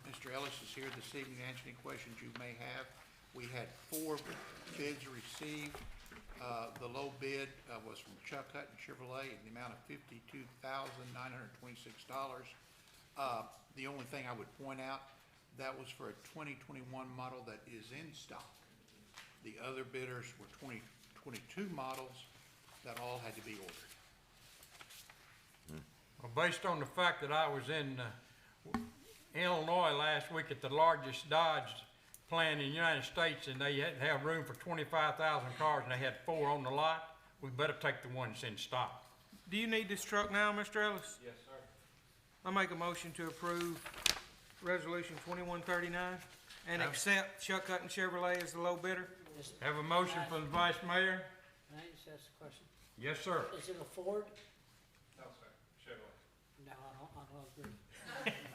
Mr. Ellis is here this evening to answer any questions you may have. We had 4 bids received. The low bid was from Chuck Hutton Chevrolet in the amount of $52,926. The only thing I would point out, that was for a 2021 model that is in stock. The other bidders were 2022 models that all had to be ordered. Well, based on the fact that I was in Illinois last week at the largest Dodge plant in the United States, and they had to have room for 25,000 cars, and they had 4 on the lot, we better take the one that's in stock. Do you need this truck now, Mr. Ellis? Yes, sir. I make a motion to approve resolution 2139 and Have- accept Chuck Hutton Chevrolet as the low bidder. Have a motion from the Vice Mayor? Can I just ask a question? Yes, sir. Is it a Ford? No, sir. Chevrolet. No, I don't agree.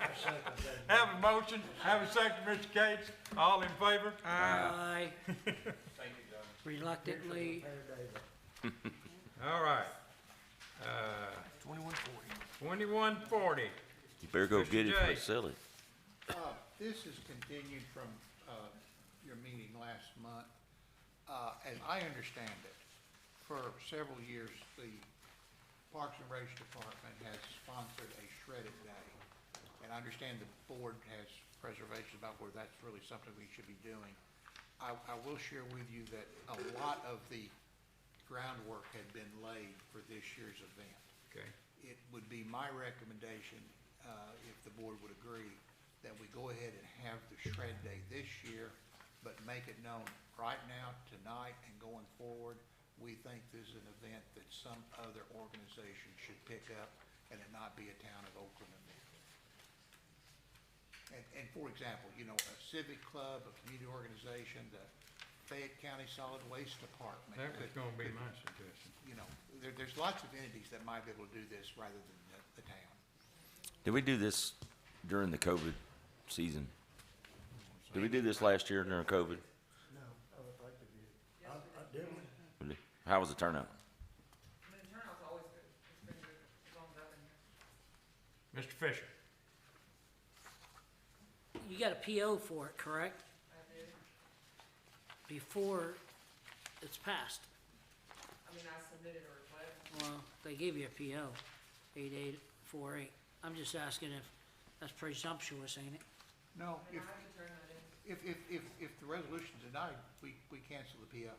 I second that. Have a motion, have a second, Mr. Cates. All in favor? Aye. Thank you, John. Reluctantly, All right. 2140. 2140. You better go Mr. get it before they J. sell it. This is continued from your meeting last month. As I understand it, for several years, the Parks and Rec Department has sponsored a shredded day. And I understand the board has reservations about whether that's really something we should be doing. I will share with you that a lot of the groundwork had been laid for this year's event. Okay. It would be my recommendation, if the board would agree, that we go ahead and have the shred day this year, but make it known right now, tonight, and going forward, we think this is an event that some other organization should pick up and it not be a town of Oakland event. And for example, you know, a civic club, a community organization, the Fayette County Solid Waste Department. That was could- gonna be could, my suggestion. You know, there's lots of entities that might be able to do this rather than the town. Did we do this during the COVID season? Did we do this last year during COVID? No, I would like to be. I didn't. How was the turnout? I mean, the turnout's always good. It's been good as long as I've been here. Mr. Fisher? you got a PO for it, correct? I did. Before it's passed. I mean, I submitted a request. Well, they gave you a PO, 8848. I'm just asking if that's presumptuous, ain't it? No, I mean, I have to turn that in. if the resolution's denied, we cancel the PO.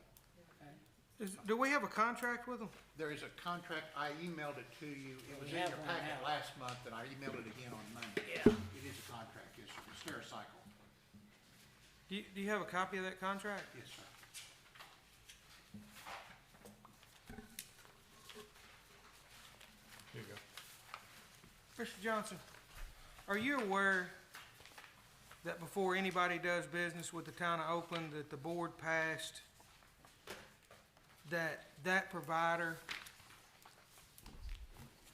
Do we have a contract with them? There is a contract, I emailed it to you, it was We in have your one packet now. last month, and I emailed it again on Monday. Yeah. It is a contract, it's Stericycle. Do you have a copy of that contract? Yes, sir. Mr. Johnson, are you aware that before anybody does business with the town of Oakland, that the board passed that provider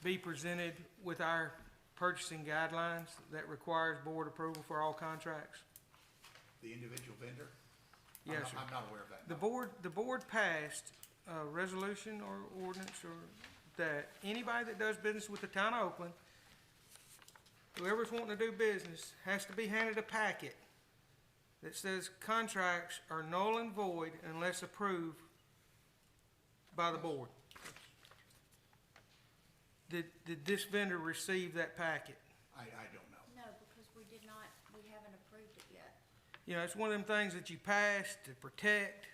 be presented with our purchasing guidelines that requires board approval for all contracts? The individual vendor? Yes, sir. I'm not aware of that. The board passed a resolution or ordinance or that anybody that does business with the town of Oakland, whoever's wanting to do business, has to be handed a packet that says contracts are null and void unless approved by the board. Did this vendor receive that packet? I don't know. No, because we haven't approved it yet. You know, it's one of them things that you pass to protect,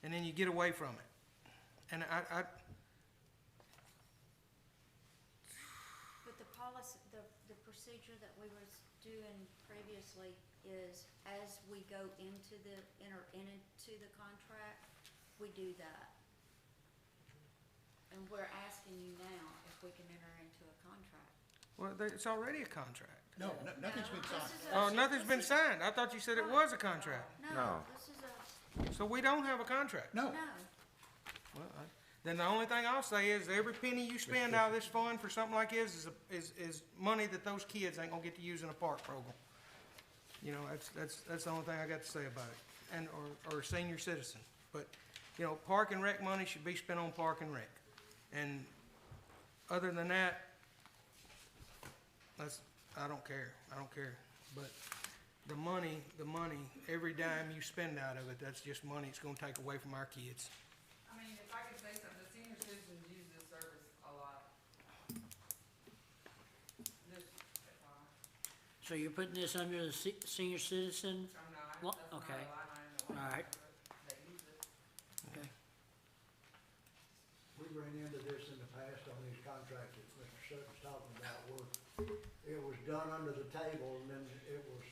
and then you get away from it. And But the policy, the procedure that we was doing previously is as we go enter into the contract, we do that. And we're asking you now if we can enter into a contract. well, it's already a contract. No, nothing's been signed. Oh, nothing's been signed. I thought you said it was a contract. No, this is So we don't have a contract. No. no. Well, then the only thing I'll say is every penny you spend out of this fund for something like this is money that those kids ain't gonna get to use in a park program. You know, that's the only thing I got to say about it, and, or senior citizen. But, you know, park and rec money should be spent on park and rec. And other than that, I don't care, but the money, every dime you spend out of it, that's just money it's gonna take away from our kids. I mean, if I could say something, the senior citizens use this service a lot. So you're putting this under the senior citizen? I'm not, Well, that's not okay. a line item that All right. they use it. Okay. We ran into this in the past on these contracts that Mr. Sutton's talking about, where it was done under the table and then it was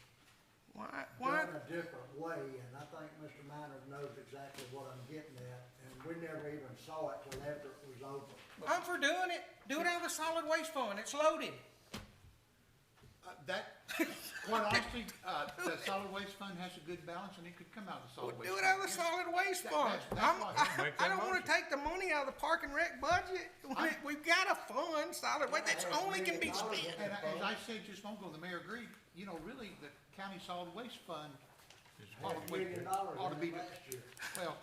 Why? done a different way, and I think Mr. Minor knows exactly what I'm getting at, and we never even saw it till after it was open. I'm for doing it. Do it out of the solid waste fund. It's loaded. Quite honestly, the solid waste fund has a good balance and it could come out of the solid waste. Do it fund. out of the solid waste That- fund. that's why- I don't wanna take the money out of the park and rec budget. We've got a fund, solid waste, that's only can be spent. And as I said just a moment ago, the mayor agreed, you know, really, the county solid waste fund ought $500 million to be, in it last year. well,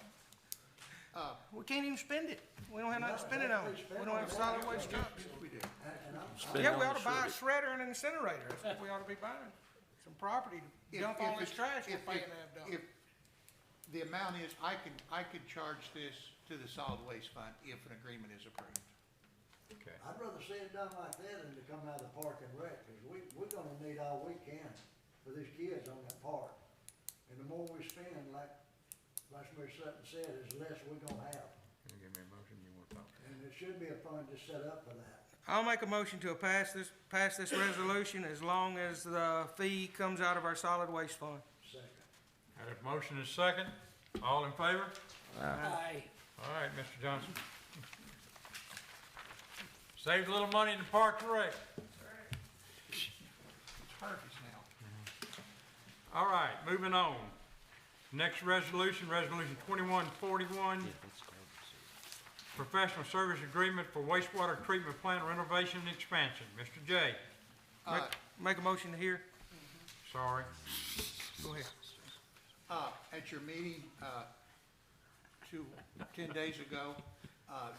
We can't even spend it. We don't have nothing to spend it on. We don't have solid waste trucks. yes, we do. And I'm Spend Yeah, on we the ought to buy a shredded. shredder and an incinerator. That's what we ought to be buying. Some property to dump all this trash we're paying to have done. If the amount is, I could charge this to the solid waste fund if an agreement is approved. Okay. I'd rather see it done like that than to come out of the park and rec, because we're gonna need all we can for these kids on that park. And the more we spend, like Vice Mayor Sutton said, is less we're gonna have. Can you give me a motion, you want to talk? And there should be a fund just set up for that. I'll make a motion to pass this resolution as long as the fee comes out of our solid waste fund. Second. Got a motion and a second. All in favor? Aye. All right, Mr. Johnson. Saved a little money in the park and rec. It's Harvey's now. All right, moving on. Next resolution, Resolution 2141, Professional Service Agreement for Wastewater Treatment Plant Renovation and Expansion. Mr. J, Make a motion to hear. sorry. Go ahead. At your meeting, 10 days ago,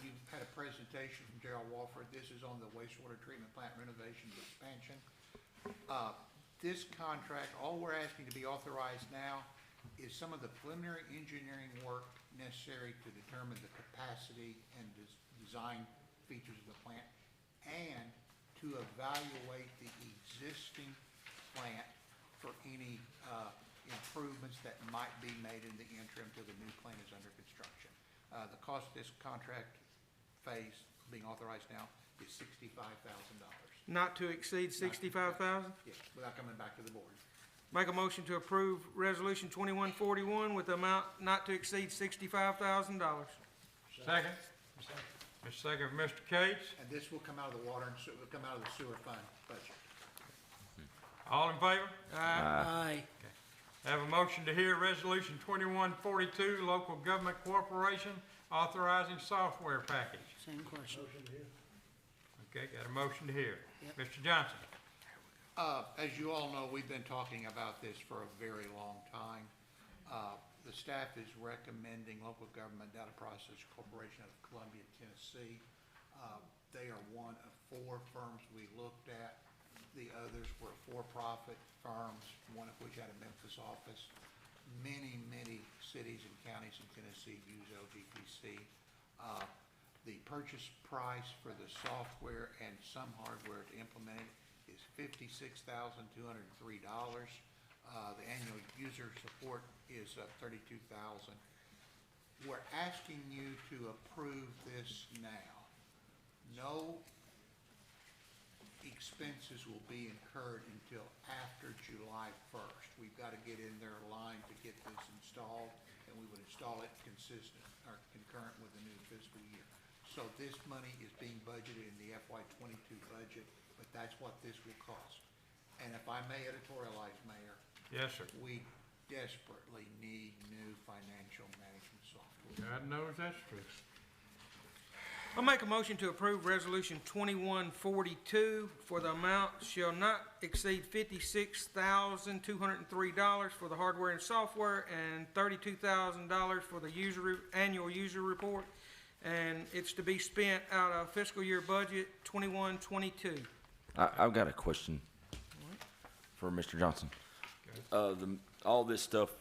you had a presentation from Gerald Walford. This is on the wastewater treatment plant renovation and expansion. This contract, all we're asking to be authorized now is some of the preliminary engineering work necessary to determine the capacity and design features of the plant, and to evaluate the existing plant for any improvements that might be made in the interim till the new plant is under construction. The cost of this contract phase being authorized now is $65,000. Not to exceed 65,000. Yes, without coming back to the board. Make a motion to approve Resolution 2141 with the amount not to exceed $65,000. Second? Mr. Second for Mr. Cates. And this will come out of the water and will come out of the sewer fund budget. All in favor? Aye. Have a motion to hear Resolution 2142, Local Government Corporation authorizing software package. Same question. Motion here. Okay, got a motion to hear. Yep. Mr. Johnson? As you all know, we've been talking about this for a very long time. The staff is recommending Local Government Data Processing Corporation of Columbia, Tennessee. They are one of 4 firms we looked at. The others were for-profit firms, one of which had a Memphis office. Many cities and counties in Tennessee use LGPC. The purchase price for the software and some hardware to implement it is $56,203. The annual user support is $32,000. We're asking you to approve this now. No expenses will be incurred until after July 1st. We've got to get in their line to get this installed, and we would install it consistent or concurrent with the new fiscal year. So this money is being budgeted in the FY22 budget, but that's what this will cost. And if I may editorialize, Mayor. Yes, sir. We desperately need new financial management software. God knows that's true. I'll make a motion to approve Resolution 2142 for the amount shall not exceed $56,203 for the hardware and software and $32,000 for the annual user report. And it's to be spent out of fiscal year budget 2122. I've got a question for Mr. Johnson. All this stuff,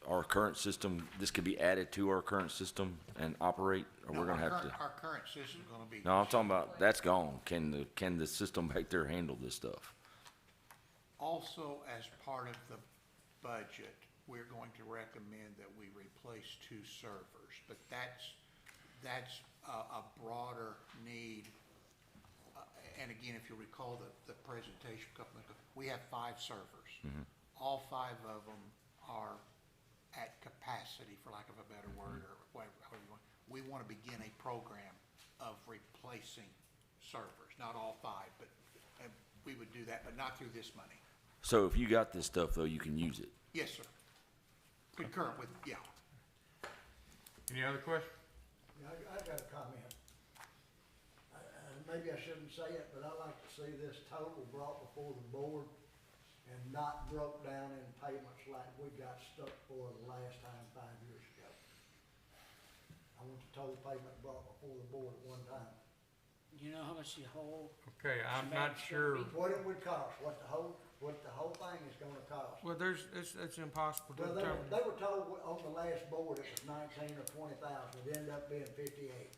our current system, this could be added to our current system and operate, or we're gonna have to? Our current system's gonna be. No, I'm talking about, that's gone. Can the system back there handle this stuff? Also, as part of the budget, we're going to recommend that we replace 2 servers, but that's a broader need. And again, if you recall the presentation a couple minutes ago, we have 5 servers. All 5 of them are at capacity, for lack of a better word, or whatever you want. We want to begin a program of replacing servers, not all 5, but we would do that, but not through this money. So if you got this stuff though, you can use it? Yes, sir. Concurrent with, yeah. Any other questions? Yeah, I got a comment. Maybe I shouldn't say it, but I like to see this total brought before the board and not broke down in payments like we got stuck for the last time 5 years ago. I want the total payment brought before the board at one time. You know how much the whole, Okay, I'm not sure. What it would cost, what the whole thing is gonna cost. Well, it's impossible to Well, determine. they were told on the last board it was 19 or 20,000, it ended up being 58.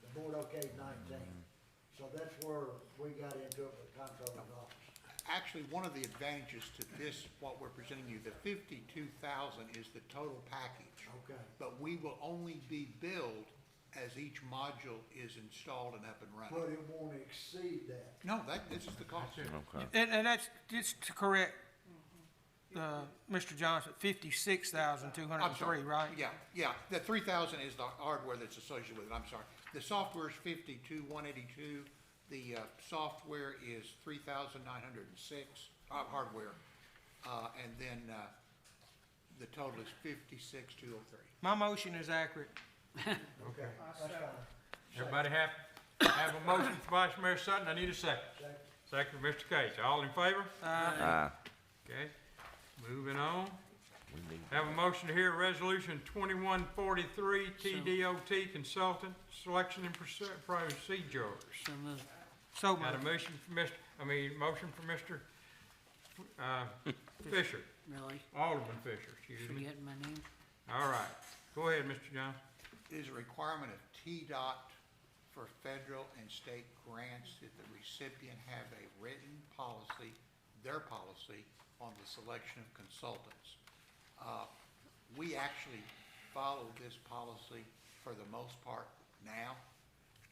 The board okayed 19. So that's where we got into it with the comptroller's office. Actually, one of the advantages to this, what we're presenting you, the 52,000 is the total package. Okay. But we will only be billed as each module is installed and up and But running. it won't exceed that. No, this is the cost. Okay. And that's, just to correct, Mr. Johnson, 56,203, right? Yeah, the 3,000 is the hardware that's associated with it, I'm sorry. The software is 52,182. The software is 3,906, hardware. And then the total is 56,203. My motion is accurate. Okay, that's fine. Everybody happy? Have a motion for Vice Mayor Sutton. I need a second. Second for Mr. Cates. All in favor? Okay, moving on. Have a motion to hear Resolution 2143, TDOT Consultant Selection and Procedures. so moved. So Got a moved. motion for motion for Mr. Fisher, Really? Alderman Fisher, excuse me. Forgetting my name? All right, go ahead, Mr. Johnson. It is a requirement of TDOT for federal and state grants that the recipient have a written policy, their policy, on the selection of consultants. We actually follow this policy for the most part now,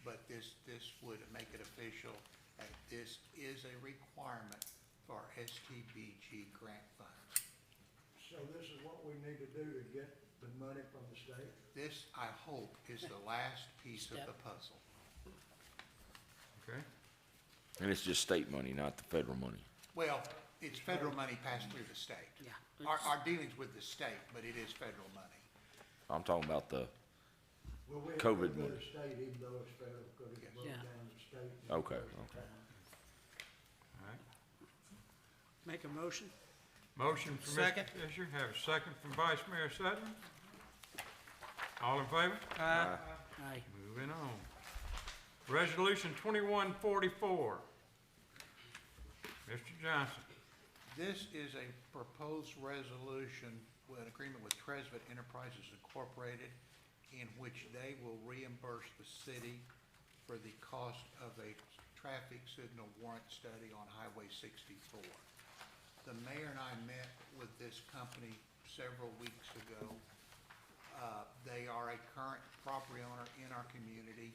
but this would make it official, and this is a requirement for STBG grant funds. So this is what we need to do to get the money from the state? This, I hope, is the last piece of the puzzle. Okay. And it's just state money, not the federal money. Well, it's federal money passed through the state. Yeah. Our dealings with the state, but it is federal money. I'm talking about the, Well, we COVID go to money. the state, even though it's federal, because it goes Yeah. down to the state. Okay, okay. All right. Make a motion? Motion from Mr. Second. Fisher, have a second from Vice Mayor Sutton. All in favor? Aye. Moving on. Resolution 2144. Mr. Johnson. This is a proposed resolution with an agreement with Tresvant Enterprises Incorporated, in which they will reimburse the city for the cost of a traffic signal warrant study on Highway 64. The mayor and I met with this company several weeks ago. They are a current property owner in our community.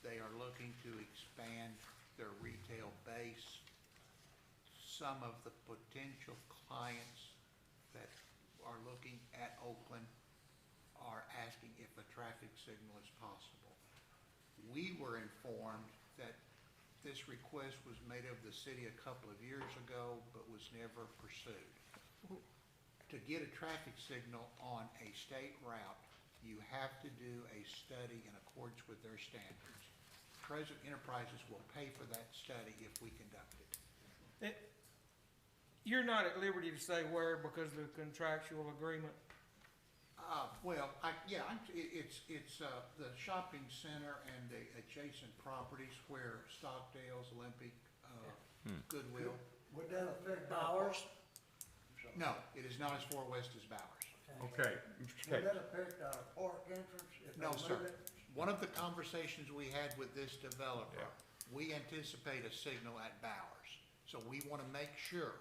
They are looking to expand their retail base. Some of the potential clients that are looking at Oakland are asking if a traffic signal is possible. We were informed that this request was made of the city a couple of years ago, but was never pursued. To get a traffic signal on a state route, you have to do a study in accordance with their standards. Tresvant Enterprises will pay for that study if we conduct it. You're not at liberty to say where because of the contractual agreement. It's the shopping center and the adjacent properties where Stockdale's, Olympic, Goodwill. Would that affect Bowers? No, it is not as far west as Bowers. Okay, Mr. Would Case. that affect our park entrance if they No, sir. move it? One of the conversations we had with this developer, we anticipate a signal at Bowers. So we want to make sure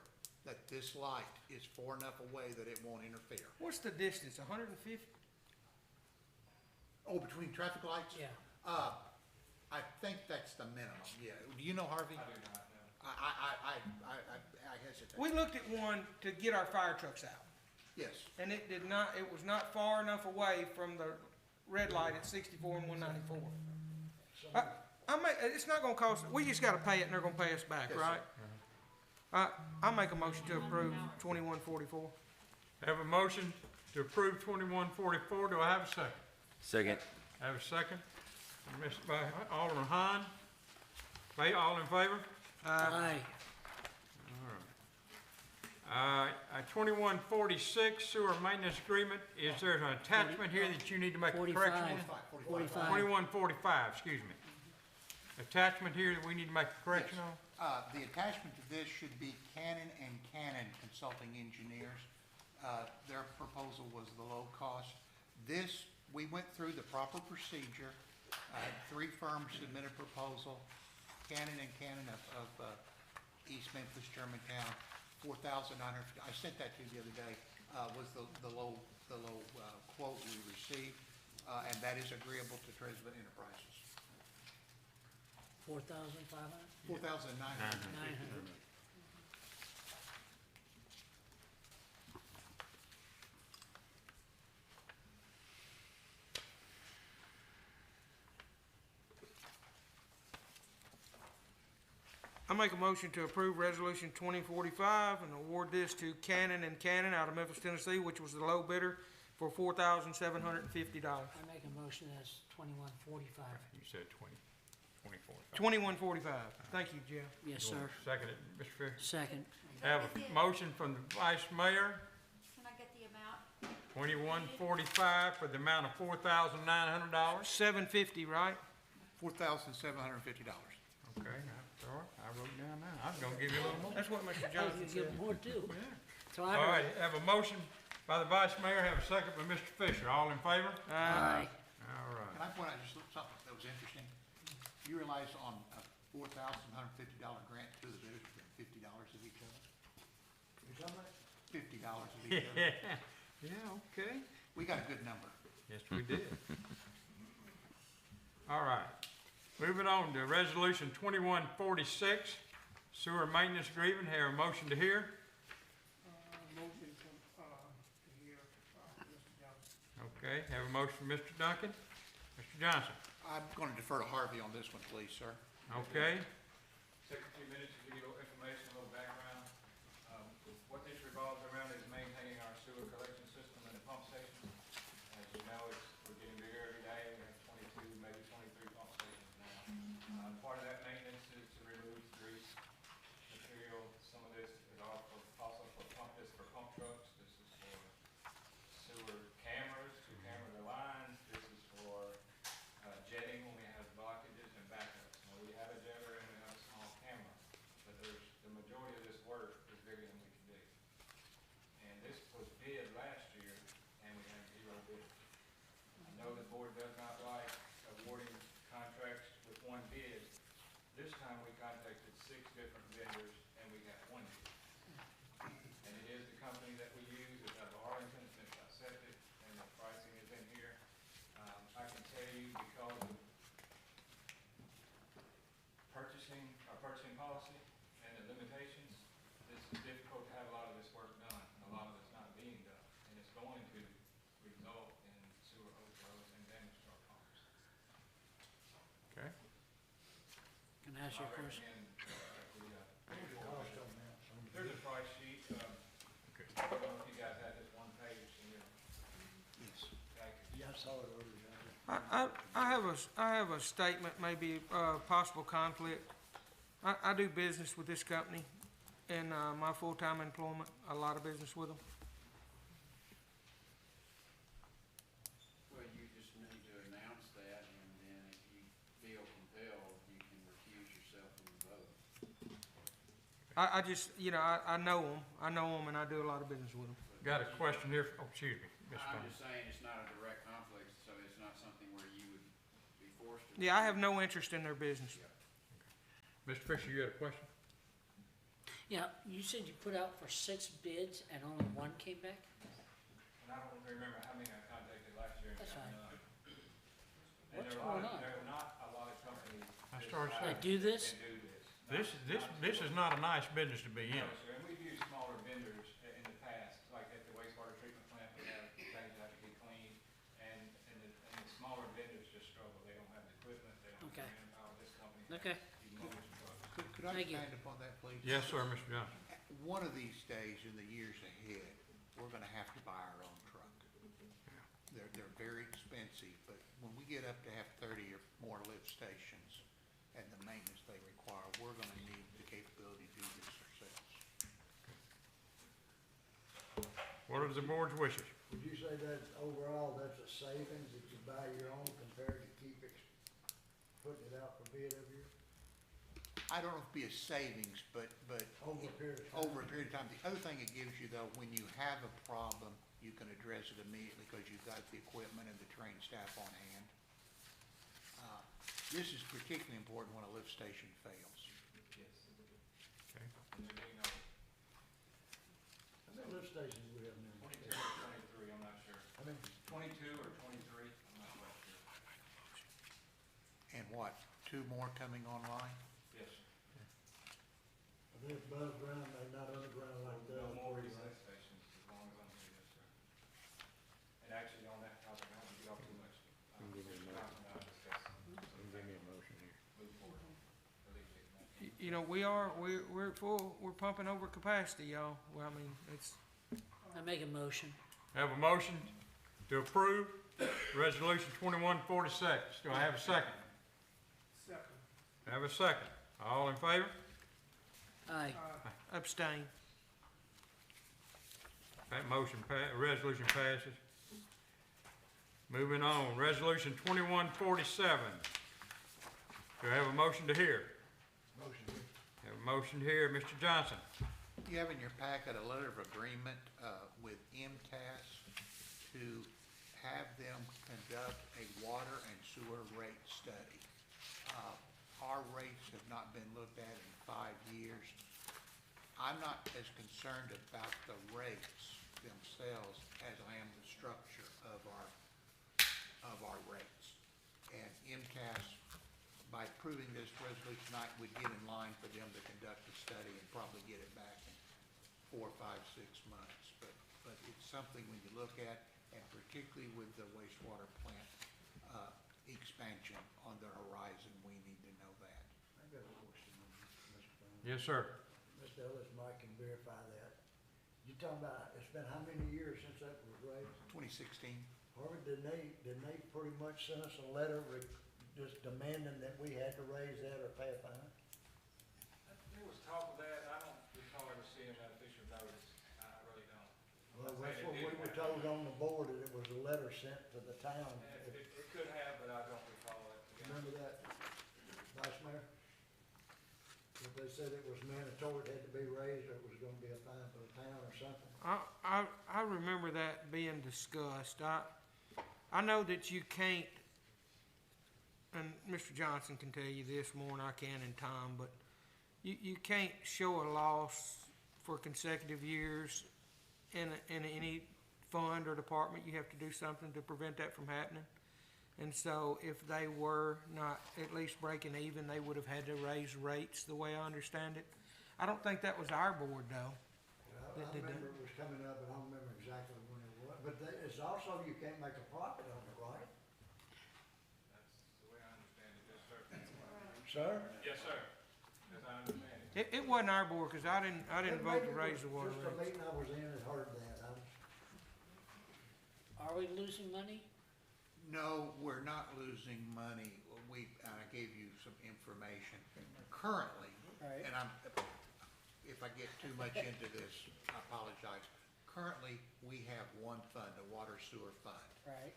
that this light is far enough away that it won't interfere. What's the distance, 150? Oh, between traffic lights? Yeah. I think that's the minimum, yeah. Do you know, Harvey? I do not know. I hesitate. We looked at one to get our fire trucks out, Yes. and it was not far enough away from the red light at 64 and 194. It's not gonna cost, we just gotta pay it and they're gonna pay us back, Yes, right? I'll make a motion to approve 2144. Have a motion to approve 2144. Do I have a second? Second. Have a second. Mr. by Alderman Hahn. All in favor? Aye. All right. 2146 sewer maintenance agreement. Is there an attachment here that you need to make a correction on? 45. 2145, excuse me. Attachment here that we need to make a correction on? The attachment to this should be Cannon and Cannon Consulting Engineers. Their proposal was the low cost. This, we went through the proper procedure. Three firms submitted a proposal. Cannon and Cannon of East Memphis, Germantown, $4,900. I sent that to you the other day. Was the low quote we received, and that is agreeable to Tresvant Enterprises. 4,500? $4,900. 900. I make a motion to approve resolution 2045 and award this to Cannon and Cannon out of Memphis, Tennessee, which was the low bidder for $4,750. I make a motion that's 2145. You said 2045. 2145. Thank you, Jim. Yes, sir. Second it, Mr. Fisher. Second. Have a motion from the Vice Mayor, Can I get the amount? 2145 for the amount of $4,900. 750, right? $4,750. Okay, that's all right. I wrote down now. I was gonna give you a little more. That's what Mr. I was Johnson gonna give said. more too. So All I right, have a motion by the Vice Mayor, have a second by Mr. Fisher. All in favor? Aye. All right. Can I point out just something that was interesting? You realize on a $4,150 grant, two of the bidders were $50 of each other? $50 of each other. Yeah, okay. We got a good number. Yes, we did. All right. Moving on to resolution 2146, sewer maintenance agreement. Have a motion to hear. Motion to hear, Mr. Johnson. Okay, have a motion from Mr. Duncan. Mr. Johnson. I'm gonna defer to Harvey on this one, please, sir. Okay, Take a few minutes to give you a little information, a little background. What this revolves around is maintaining our sewer collection system and the pump station. As you know, we're getting bigger every day. We have 22, maybe 23 pump stations now. Part of that maintenance is to remove grease, material. Some of this is also for pump trucks. This is for sewer cameras, to camera the lines. This is for jetting when we have blockages and backups. Now, we have a jetter and we have a small camera, but the majority of this work is bigger than we can do. And this was bid last year, and we had 0 bids. I know the board does not like awarding contracts with one bid. This time, we contacted 6 different vendors, and we got 1 bid. And it is the company that we use, it's out of Arlington, it's been septic, and the pricing is in here. I can tell you, because of our purchasing policy and the limitations, this is difficult to have a lot of this work done, and a lot of it's not being done. And it's going to result in sewer overflows and damage to our pumps. okay. Can I ask you a question? There's a price sheet, I don't know if you guys had this one page, and Yes. Yeah, I saw it earlier. I have a statement, maybe, possible conflict. I do business with this company in, my full-time employment, a lot of business with them. Well, you just need to announce that, and then if you feel compelled, you can recuse yourself from the vote. I just, I know them, and I do a lot of business with them. Got a question here, excuse me, Mr. I'm Thomas. just saying, it's not a direct conflict, so it's not something where you would be forced to. Yeah, I have no interest in their business. Mr. Fisher, you had a question? Yeah, you said you put out for 6 bids and only 1 came back? And I don't remember how many I contacted last year. That's fine. And What's there are going on? There are not a lot of companies I this started size That do this? can do this. This is not a nice business to be in. No, sir, and we've used smaller vendors in the past, like at the wastewater treatment plant, we have things that have to be cleaned, and the smaller vendors just struggle, they don't have the equipment, they don't have Okay. the manpower, this company has Okay. humongous trucks. Could I Thank you. expand upon that, please? Yes, sir, Mr. Johnson. One of these days in the years ahead, we're gonna have to buy our own truck. They're very expensive, but when we get up to have 30 or more lift stations and the maintenance they require, we're gonna need the capability to do this ourselves. What are the board's wishes? Would you say that overall, that's a savings if you buy your own compared to putting it out for bid every year? I don't know if it'd be a savings, but Over a period of time? over a period of time. The other thing it gives you, though, when you have a problem, you can address it immediately because you've got the equipment and the trained staff on hand. This is particularly important when a lift station fails. Yes. Okay. And there being no How many lift stations do we have now? 22 or 23, I'm not sure. I mean, 22 or 23, I'm not quite sure. And what, 2 more coming online? Yes, sir. are they above ground, they're not underground like the No other more three, reset right? stations as long as I'm here, yes, sir. And actually, on that topic, I don't want to get off too much. Mr. Johnson and I discussed move forward, alleviating that. We're pumping over capacity, y'all. Well, I mean, it's, I make a motion. Have a motion to approve Resolution 2146. Do I have a second? Second. Have a second. All in favor? Aye. abstain. That resolution passes. Moving on, Resolution 2147. Do I have a motion to hear? Motion. Have a motion to hear, Mr. Johnson. You have in your packet a letter of agreement with MTS to have them conduct a water and sewer rate study. Our rates have not been looked at in 5 years. I'm not as concerned about the rates themselves as I am the structure of our rates. And MTS, by approving this resolution tonight, would get in line for them to conduct a study and probably get it back in 4, 5, 6 months. But it's something when you look at, and particularly with the wastewater plant expansion expansion on the horizon. We need to know that. I got a question on this, Mr. Brown. Yes, sir. Mr. Ellis might can verify that. You talking about, it's been how many years since that was raised? 2016. Harvey, didn't they pretty much send us a letter just demanding that we had to raise that or pay a fine? There was talk of that, I don't recall ever seeing that official notice, I really don't. Well, I'm that's saying what it we did were happen. told on the board, that it was a letter sent to the town. It could have, but I don't recall it. to be honest. Remember that, Vice Mayor? That they said it was mandatory, it had to be raised, or it was gonna be a fine for the town or something? I remember that being discussed. I know that you can't, and Mr. Johnson can tell you this more than I can and Tom, but you can't show a loss for consecutive years in any fund or department. You have to do something to prevent that from happening. And so if they were not at least breaking even, they would have had to raise rates, the way I understand it. I don't think that was our board, though. I remember it was coming up, but I don't remember exactly when it was. But it's also, you can't make a profit on it, right? That's the way I understand it, yes, sir. Sir? Yes, sir, as I understand it. It wasn't our board, because I didn't vote to raise the water Just a rates. meeting I was in and heard that. Are we losing money? No, we're not losing money. I gave you some information. Currently, Right. and if I get too much into this, I apologize. Currently, we have one fund, a water sewer fund. Right.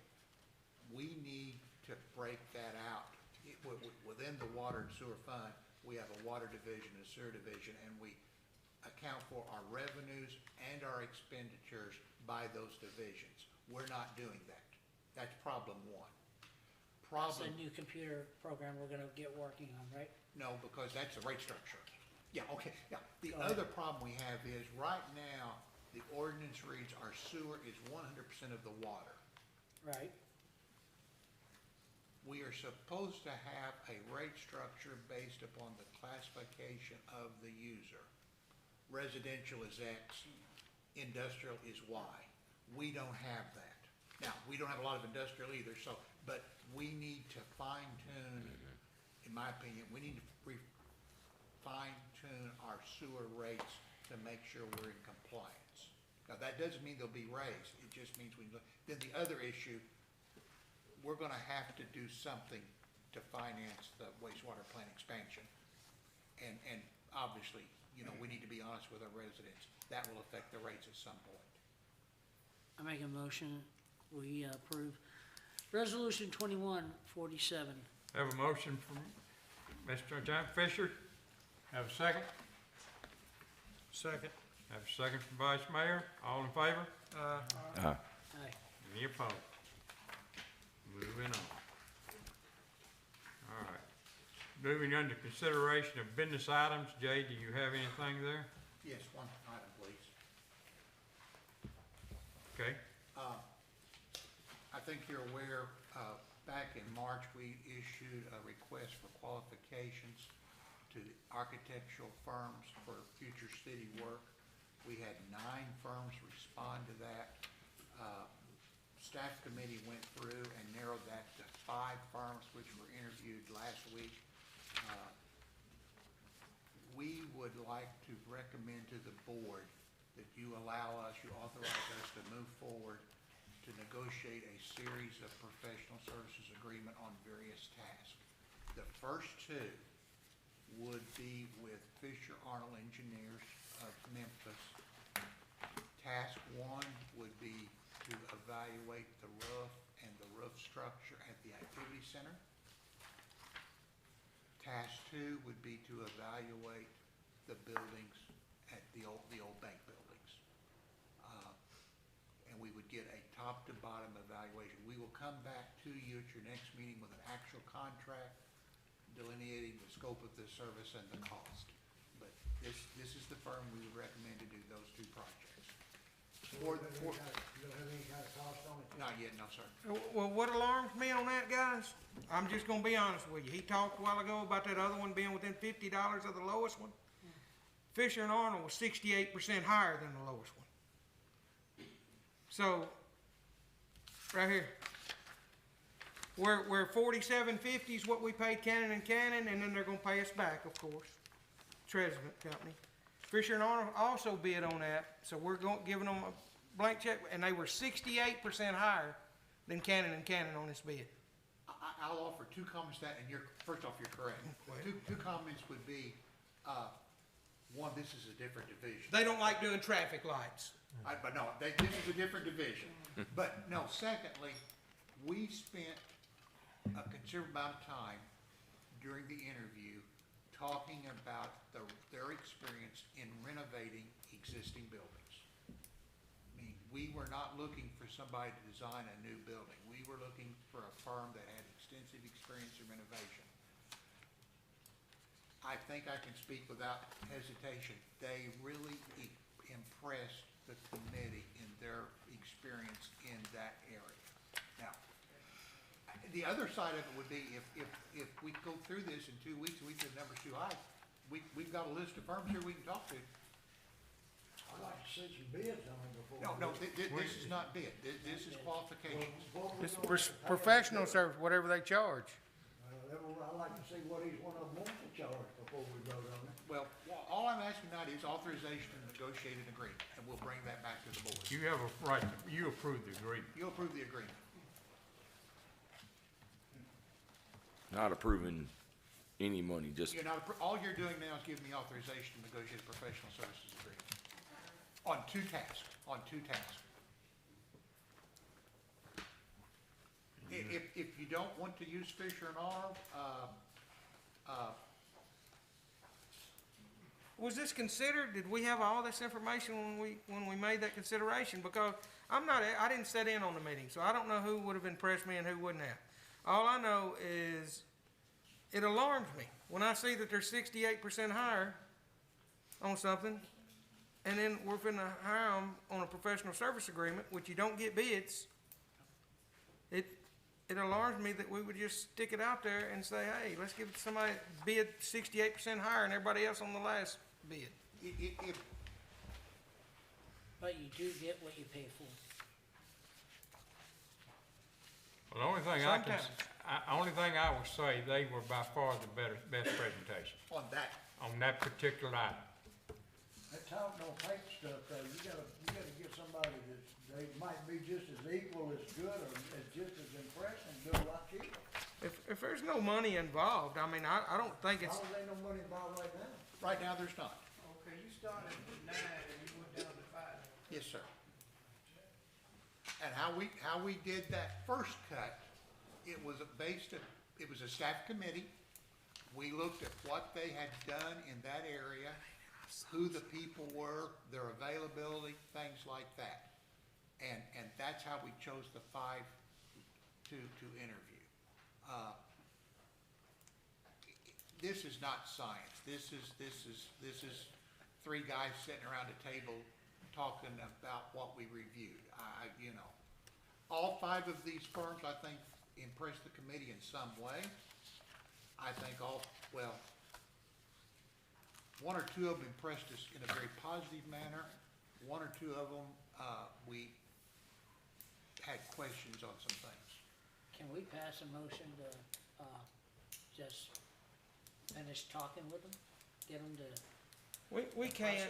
We need to break that out. Within the water and sewer fund, we have a water division, a sewer division, and we account for our revenues and our expenditures by those divisions. We're not doing that. That's problem one. That's a new computer program we're gonna get working on, right? No, because that's the rate structure. Yeah, okay, yeah. The Go ahead. other problem we have is, right now, the ordinance reads our sewer is 100% of the water. Right. We are supposed to have a rate structure based upon the classification of the user. Residential is X, industrial is Y. We don't have that. Now, we don't have a lot of industrial either, but we need to fine tune, in my opinion, we need to fine tune our sewer rates to make sure we're in compliance. Now, that doesn't mean they'll be raised, it just means then the other issue, we're gonna have to do something to finance the wastewater plant expansion. And obviously, we need to be honest with our residents, that will affect the rates at some point. I make a motion, we approve Resolution 2147. Have a motion from Mr. John Fisher. Have a second? Second. Have a second from Vice Mayor. All in favor? Aye. Any opposed? Moving on. All right. Moving under consideration of business items. Jay, do you have anything there? Yes, one item, please. Okay. I think you're aware, back in March, we issued a request for qualifications to architectural firms for future city work. We had 9 firms respond to that. Staff committee went through and narrowed that to 5 firms, which were interviewed last week. We would like to recommend to the board that you authorize us to move forward to negotiate a series of professional services agreement on various tasks. The first 2 would be with Fisher Arnold Engineers of Memphis. Task 1 would be to evaluate the roof and the roof structure at the activity center. Task 2 would be to evaluate the buildings at the old bank buildings. And we would get a top to bottom evaluation. We will come back to you at your next meeting with an actual contract delineating the scope of the service and the cost. But this is the firm we would recommend to do those 2 projects. You don't have any kind of cost on it? Not yet, no, sir. Well, what alarms me on that, guys, I'm just gonna be honest with you. He talked a while ago about that other one being within $50 of the lowest one. Fisher and Arnold was 68% higher than the lowest one. So, right here. We're $47.50 is what we paid Cannon and Cannon, and then they're gonna pay us back, of course. Treasment Company. Fisher and Arnold also bid on that, so we're giving them a blank check, and they were 68% higher than Cannon and Cannon on this bid. I'll offer two comments to that, and first off, you're correct. Two comments would be, one, this is a different division. They don't like doing traffic lights. But no, this is a different division. But no, secondly, we spent a considerable amount of time during the interview talking about their experience in renovating existing buildings. I mean, we were not looking for somebody to design a new building. We were looking for a firm that had extensive experience in renovation. I think I can speak without hesitation. They really impressed the committee in their experience in that area. Now, the other side of it would be if we go through this in 2 weeks and we think the number's too high, we've got a list of firms here we can talk to. I'd like to see some bids on it before. No, this is not bid. This is qualifications. It's professional service, whatever they charge. I'd like to see what each one of them wants to charge before we vote on it. Well, all I'm asking tonight is authorization to negotiate an agreement, and we'll bring that back to the board. You have a right to, you approve the agreement. You'll approve the agreement. Not approving any money, just, All you're doing now is giving me authorization to negotiate a professional services agreement. On two tasks. If you don't want to use Fisher and Arnold, Was this considered, did we have all this information when we made that consideration? Because I didn't sit in on the meeting, so I don't know who would have impressed me and who wouldn't have. All I know is, it alarms me when I see that they're 68% higher on something, and then we're finna hire them on a professional service agreement, which you don't get bids. It alarms me that we would just stick it out there and say, hey, let's give it to somebody that bid 68% higher than everybody else on the last bid. But you do get what you pay for. Well, the only thing I would say, they were by far the best presentation on that particular item. That talk don't paint stuff, though. You gotta get somebody they might be just as equal, as good, or as just as impressive, and do a lot cheaper. If there's no money involved, I mean, I don't think it's, How is there no money involved right now? right now, there's not. Okay, you started with 9 and you went down to 5. Yes, sir. And how we did that first cut, it was a staff committee. We looked at what they had done in that area, who the people were, their availability, things like that. And that's how we chose the 5 to interview. This is not science. This is 3 guys sitting around a table talking about what we reviewed. All 5 of these firms, I think, impressed the committee in some way. I think 1 or 2 of them impressed us in a very positive manner. 1 or 2 of them, we had questions on some things. Can we pass a motion to, just finish talking with them? Get them to, we can,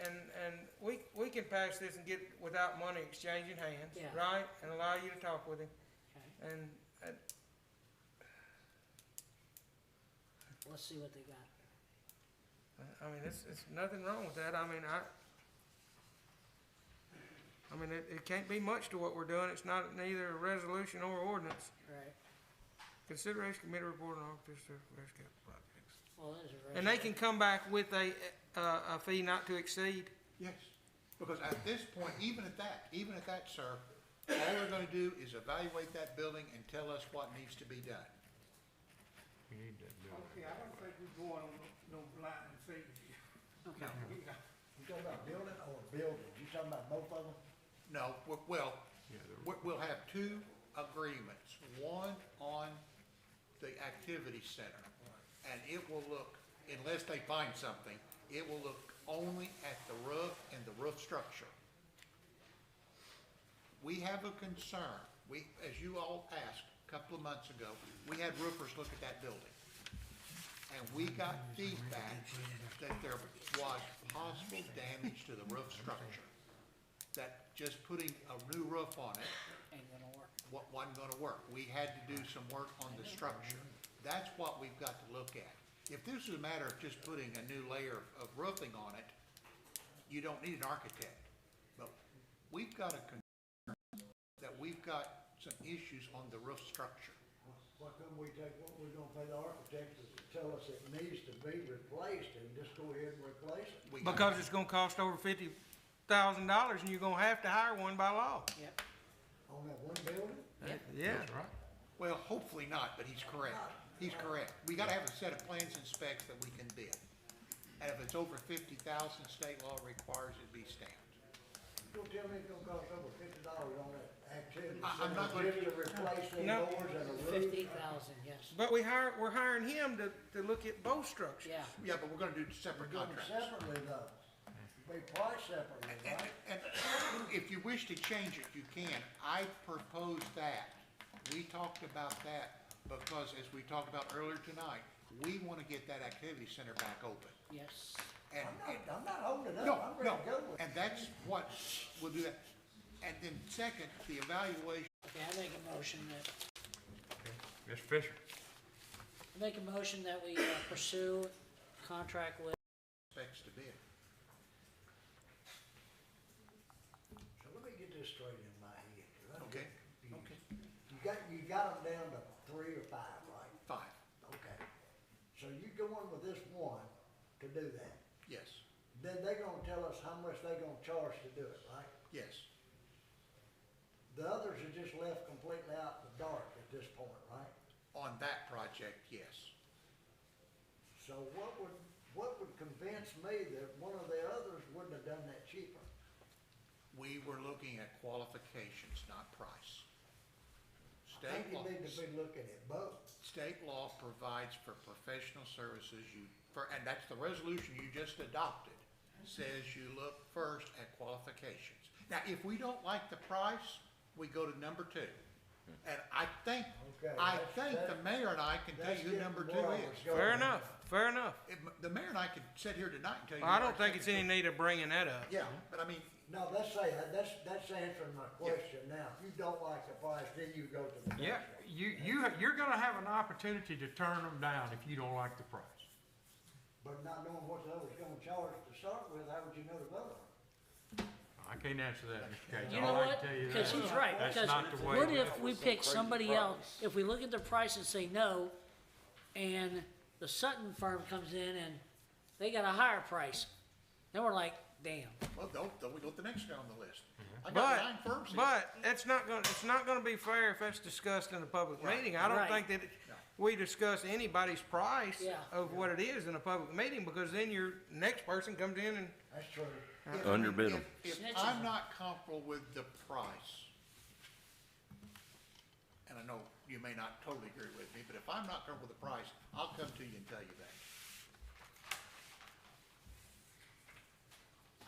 and we can pass this and get without money exchanging hands, Yeah. right? And allow you to talk with him. okay, And, let's see what they got. I mean, it's nothing wrong with that. I mean, it can't be much to what we're doing. It's not neither a resolution or ordinance. Right. Consideration committee report on officer rescue projects. Well, there's a And they can come back with a fee not to exceed. Yes, because at this point, even at that, sir, all we're gonna do is evaluate that building and tell us what needs to be done. We need that building. Okay, I don't think we're going on no blind faith here. Okay. You talking about building or buildings? You talking about both of them? No, we'll have 2 agreements, one on the activity center. And it will look, unless they find something, it will look only at the roof and the roof structure. We have a concern, as you all asked, couple of months ago, we had roofers look at that building. And we got feedback that there was possible damage to the roof structure. That just putting a new roof on it Ain't gonna work. wasn't gonna work. We had to do some work on the structure. That's what we've got to look at. If this is a matter of just putting a new layer of roofing on it, you don't need an architect. But we've got a concern that we've got some issues on the roof structure. Why couldn't we take what we're gonna pay the architect to tell us it needs to be replaced and just go ahead and replace it? Because it's gonna cost over $50,000 and you're gonna have to hire one by law. Yep. On that one building? Yeah. That's right. Well, hopefully not, but he's correct. He's correct. We gotta have a set of plans and specs that we can bid. And if it's over 50,000, state law requires it be stamped. You'll tell me it's gonna cost over $50 on that activity? I'm not center gonna- just to replace the No. doors and the roof? 50,000, yes. But we're hiring him to look at both structures. Yeah. Yeah, but we're gonna do separate We're doing contracts. separately though. Be priced separately, right? And if you wish to change it, you can. I proposed that. We talked about that because, as we talked about earlier tonight, we want to get that activity center back open. Yes. And, I'm not holding it no, up, I'm ready no, to go with it. and that's what we'll do that. And then second, the evaluation Okay, I make a motion that, Ms. Fisher, I make a motion that we pursue contract with, specs to bid. So let me get this straight in my head, 'cause I'm Okay, getting okay. confused. You got them down to 3 or 5, right? 5, Okay. So you going with this one to do that? yes, Then they gonna tell us how much they gonna charge to do it, right? yes. The others are just left completely out in the dark at this point, right? On that project, yes. So what would convince me that one of the others wouldn't have done that cheaper? We were looking at qualifications, not price. I think State law. you need to be looking at both. State law provides for professional services, and that's the resolution you just adopted, says you look first at qualifications. Now, if we don't like the price, we go to number 2. And I think Okay, the mayor and I can tell that's you who getting number 2 where I was is. going. Fair enough, fair enough. The mayor and I could sit here tonight and tell you. I who don't our think it's second any need of bringing that up. two- Yeah, but I mean, No, that's answering my question now. If you don't like the price, then you go to the next yeah, one. you're gonna have an opportunity to turn them down if you don't like the price. But not knowing what the other's gonna charge to start with, how would you know to vote on it? I can't answer that, Mr. Cage. you know All I what? can tell you Because that he's right, that's because not the way what we- if we pick somebody else, if we look at the price and say no, and the Sutton firm comes in and they got a higher price, then we're like, damn. well, don't we go to the next guy on the list? I got But, 9 firms here. but it's not gonna be fair if that's discussed in a public meeting. I don't Right. think that we discuss anybody's price Yeah. of what it is in a public meeting, because then your next person comes in and, That's true. Underbid 'em. If Snitches. I'm not comfortable with the price, and I know you may not totally agree with me, but if I'm not comfortable with the price, I'll come to you and tell you that.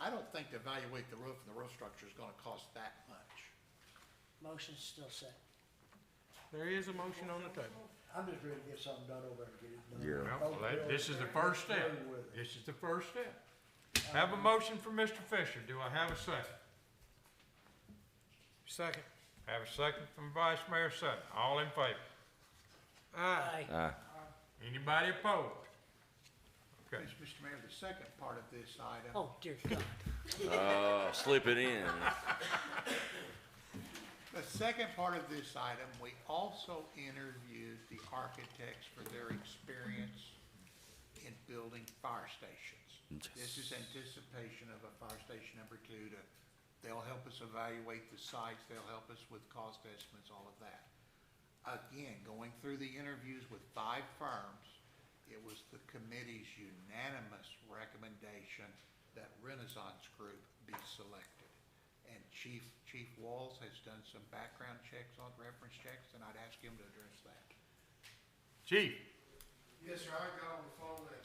I don't think to evaluate the roof and the roof structure is gonna cost that much. Motion's still set. there is a motion on the table. I'm just ready to get something done over and get it done. Yeah. Well, this is the first step. Through with it. This is the first step. Have a motion from Mr. Fisher. Do I have a second? Second. Have a second from Vice Mayor Sutton. All in favor? Aye. Aye. Anybody opposed? Okay. Mr. Mayor, the second part of this item. Oh, dear God. Slip it in. The second part of this item, we also interviewed the architects for their experience in building fire stations. This is anticipation of a fire station number 2 they'll help us evaluate the sites, they'll help us with cost estimates, all of that. Again, going through the interviews with 5 firms, it was the committee's unanimous recommendation that Renaissance Group be selected. And Chief Walls has done some background checks on reference checks, and I'd ask him to address that. Chief? Yes, sir, I got on the phone and,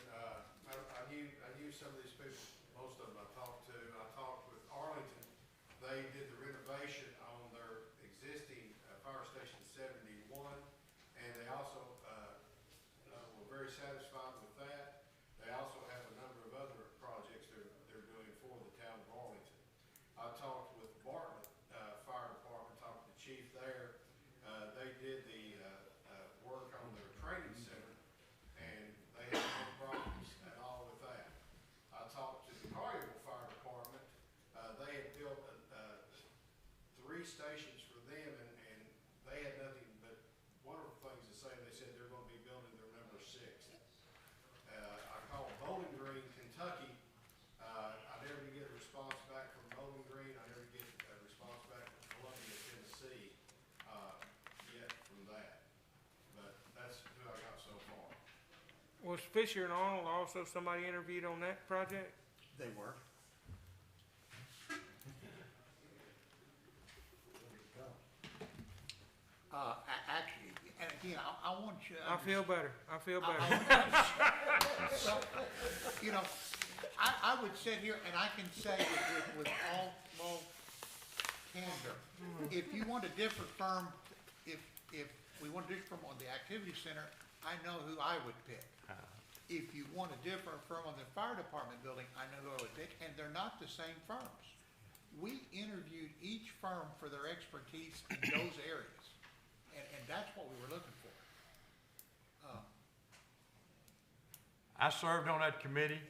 I knew some of these people, most of them I talked to. I talked with Arlington. They did the renovation on their existing, fire station 71. Was Fisher and Arnold also somebody interviewed on that project? They were. Actually, and again, I want you to. I feel better, I feel better. So, you know, I would sit here and I can say with all candor, if you want a different firm, if we want a different firm on the activity center, I know who I would pick. If you want a different firm on the fire department building, I know who I would pick, and they're not the same firms. We interviewed each firm for their expertise in those areas, and that's what we were looking for. I served on that committee.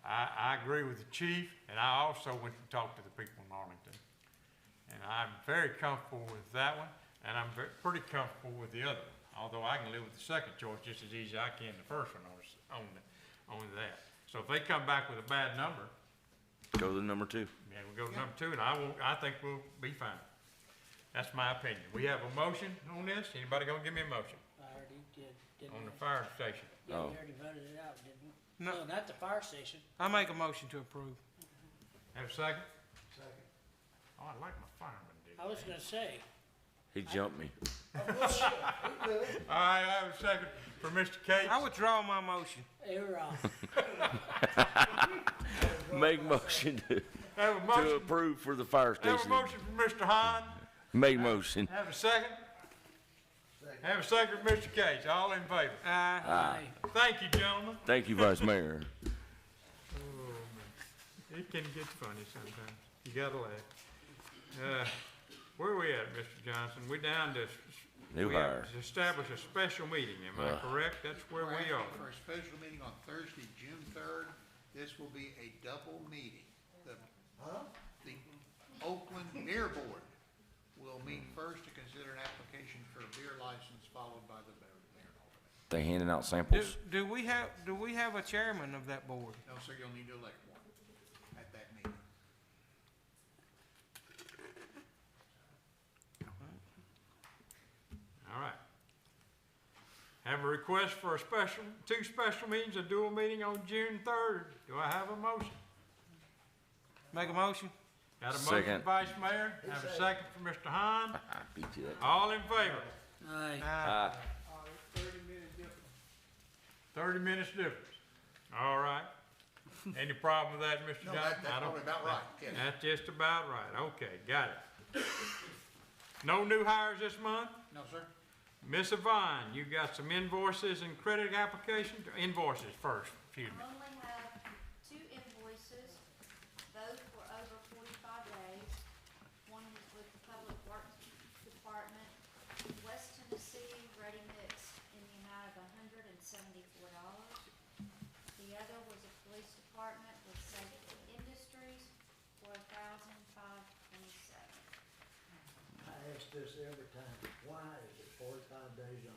I agree with the chief, and I also went and talked to the people in Arlington. And I'm very comfortable with that one, and I'm pretty comfortable with the other one. Although I can live with the second choice just as easy as I can the first one on that. So if they come back with a bad number, Go to number 2. then we'll go to number 2, and I think we'll be fine. That's my opinion. We have a motion on this. Anybody gonna give me a motion I already did, didn't on we? the fire station? Yeah, Oh. we already voted it out, didn't we? No. No, not the fire station. I make a motion to approve. Have a second? Second. Oh, I like my fireman, dude. I was gonna say, He jumped me. All right, I have a second for Mr. Cates. I withdraw my motion. you're wrong. Make motion to Have a motion, approve for the fire have a station. motion for Mr. Hahn. Make motion. Have a second? Have a second for Mr. Cates. All in favor? Aye. Thank you, gentlemen. Thank you, Vice Mayor. It can get funny sometimes. You gotta laugh. Where are we at, Mr. Johnson? We're down to. New we have hire. to establish a special meeting, am I correct? That's where We're we asking are. for a special meeting on Thursday, June 3rd. This will be a double meeting. The Oakland Beer Board will meet first to consider an application for a beer license, followed by the mayor and alderman. They handing out samples. Do we have a chairman of that board? No, sir, you'll need to elect one at that meeting. All right. Have a request for two special meetings, a dual meeting on June 3rd. Do I have a motion? Make a motion? Got a motion, Second. Vice Mayor. Have a second for Mr. Hahn. I beat you that. All in favor? Aye. 30 minutes difference. All right. Any problem with that, Mr. No, Johnson? that's I don't- probably about right, yes. That's just about right. Okay, got it. No new hires this month? No, sir? Ms. Yvonne, you got some invoices and credit applications? Invoices first, excuse me. I only have 2 invoices. Both were over 45 days. One was with the Public Works Department, West Tennessee Ready Mix in the amount of $174. The other was a police department with Safety Industries for $1,527. I ask this every time, why is it 45 days on?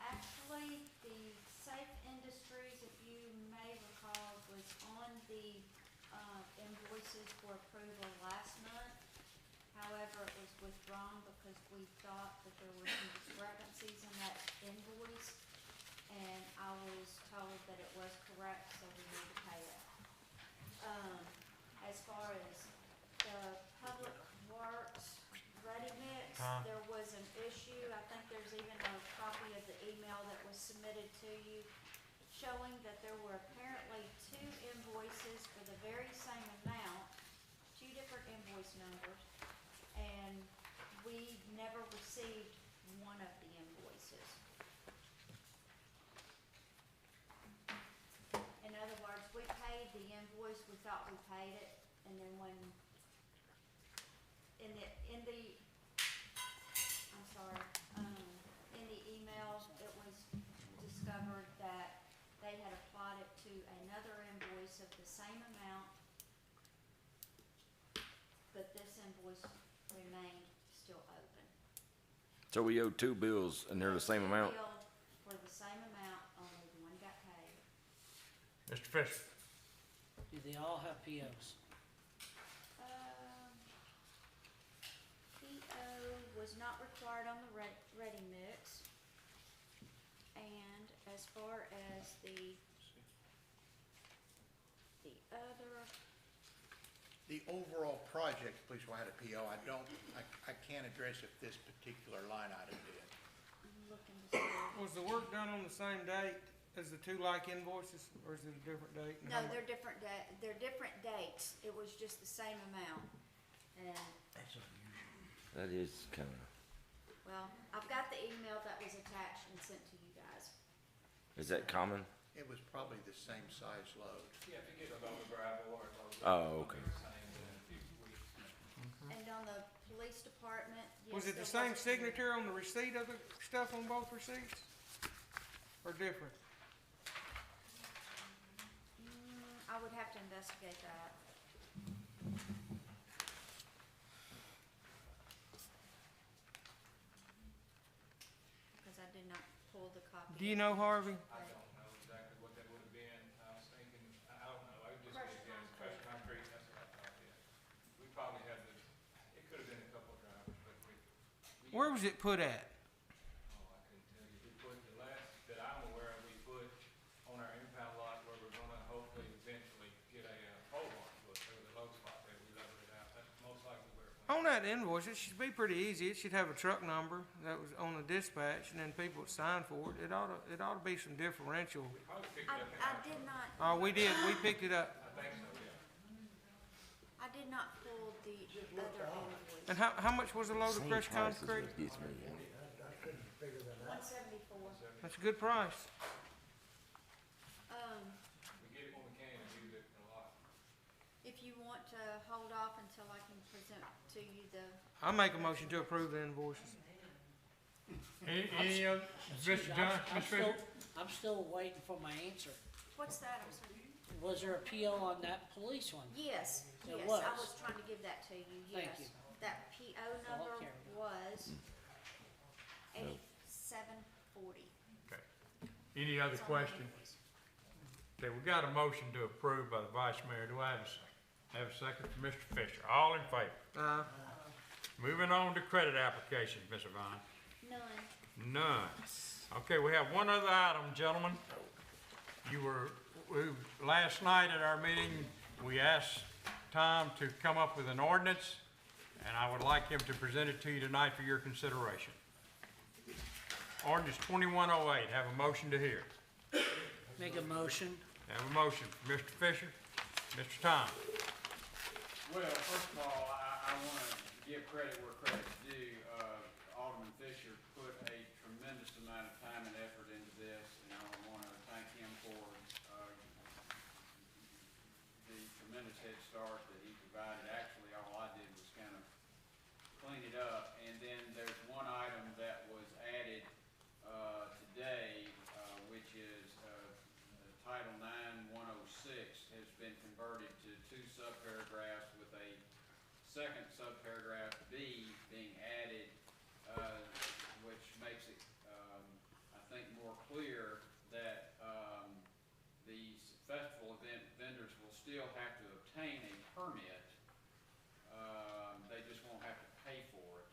Actually, the Safe Industries, if you may recall, was on the, invoices for approval last month. However, it was withdrawn because we thought that there were some discrepancies in that invoice. And I was told that it was correct, so we need to pay it. As far as the Public Works Ready Mix, there was an issue. I think there's even a copy of the email that was submitted to you showing that there were apparently 2 invoices for the very same amount, 2 different invoice numbers, and we never received one of the invoices. In other words, we paid the invoice, we thought we paid it, and then when, in the email, it was discovered that they had applied it to another invoice of the same amount, but this invoice remained still open. So we owe 2 bills and they're the same amount? Bill for the same amount, only one got paid. Mr. Fisher. Do they all have POs? PO was not required on the Ready Mix. as far as the other, The overall project, police will have a PO, I can't address if this particular line item did. I'm looking to see. Was the work done on the same date as the two like invoices, or is it a different date? And No, how much? they're different dates. It was just the same amount. And, That is kinda, well, I've got the email that was attached and sent to you guys. is that common? It was probably the same size load. Yeah, if you get a load of gravel or a load of. Oh, okay. Same in a few weeks. And on the police department, yes. Was it the there same was- signature on the receipt of the stuff on both receipts? Or different? I would have to investigate that. Because I did not pull the copy. Do you know, Harvey? I don't know exactly what that would have been. I was thinking, I don't know, I would just Crushed be guessing. Crushed concrete, that's what I thought, yeah. We probably had the, it could have been a couple of drivers, but we. Where was it put at? Oh, I couldn't tell you. We put, the last that I'm aware of, we put on our impound lot where we're gonna hopefully eventually get a pole barn put. There was a low spot there, we leveled it out. That's most likely where it went. On that invoice, it should be pretty easy. It should have a truck number that was on the dispatch, and then people would sign for it. It ought to be some differential. We probably picked it up in I our. did not, We did, we picked it up. I think so, yeah. I did not pull the other invoice. And how much was a load of Same crushed price as concrete? what gets me. I couldn't figure that out. 174. That's a good price. We get it when we can and use it a lot. If you want to hold off until I can present to you the, I'll make a motion to approve the invoices. Any other, Mr. John, I'm Ms. Fisher? I'm still waiting for my answer. what's that, I'm sorry? Was there a PO on that police one? Yes, It yes, was. I was trying to give that to you, yes. Thank you. That PO all I number care about. was 8740. Okay. Any other question? Okay, we got a motion to approve by the vice mayor. Do I have a second? Have a second from Mr. Fisher. All in favor? Moving on to credit applications, Ms. Yvonne. None. None. Okay, we have one other item, gentlemen. Last night at our meeting, we asked Tom to come up with an ordinance, and I would like him to present it to you tonight for your consideration. Ordinance 2108, have a motion to hear. Make a motion. Have a motion from Mr. Fisher. Mr. Tom. Well, first of all, I want to give credit where credit's due. Alderman Fisher put a tremendous amount of time and effort into this, and I want to thank him for the tremendous head start that he provided. Actually, all I did was kind of clean it up. And then there's one item that was added today, which is Title 9-106 has been converted to 2 subparagraphs with a second subparagraph B being added, which makes it, I think, more clear that these festival event vendors will still have to obtain a permit. They just won't have to pay for it,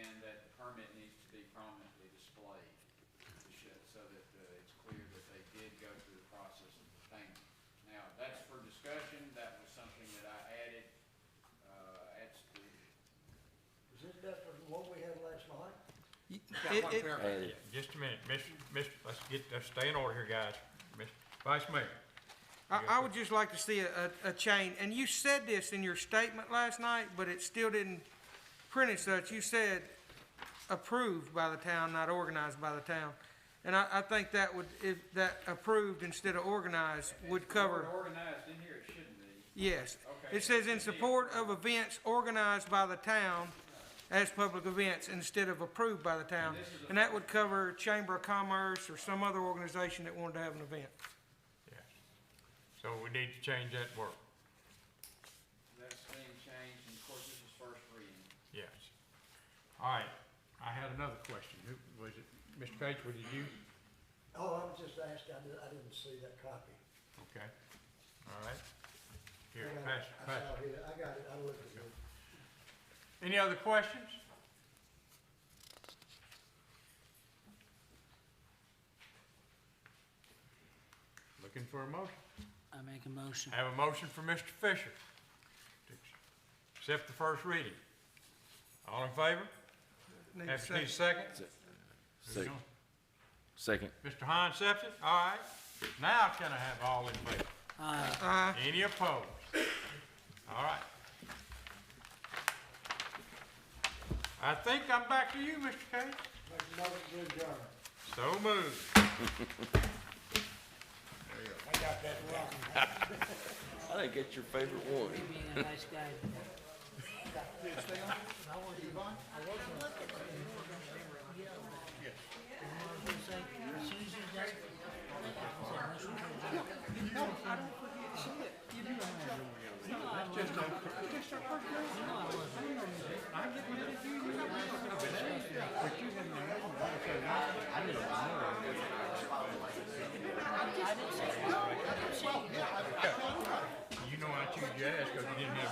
and that the permit needs to be prominently displayed so that it's clear that they did go through the process of obtaining. Now, that's for discussion. That was something that I added at school. Is this different from what we had last night? Just a minute, let's stay in order here, guys. Vice Mayor. I would just like to see a change, and you said this in your statement last night, but it still didn't print as such. You said approved by the town, not organized by the town. And I think that would, if that approved instead of organized would cover. Organized in here, it shouldn't be. Yes. Okay. It says in support of events organized by the town as public events instead of approved by the town. And that would cover Chamber of Commerce or some other organization that wanted to have an event. Yes. So we need to change that word. That's being changed, and of course, this is first reading. Yes. All right. I had another question. Who was it? Mr. Page, was it you? Oh, I was just asking, I didn't see that copy. Okay. All right. Here, I got pass, it. pass. I saw it. I got it, I looked at it. Any other questions? Looking for a motion. I make a motion. I have a motion for Mr. Fisher to accept the first reading. All in favor? Need a Need a second. second? Second. Second. Mr. Hines accepts it? All right. Now can I have all in favor? Aye. Any opposed? All right. I think I'm back to you, Mr. Case. Make a motion to adjourn. So moved. I didn't get your favorite one. Being a nice guy. You know I choose jazz because you didn't have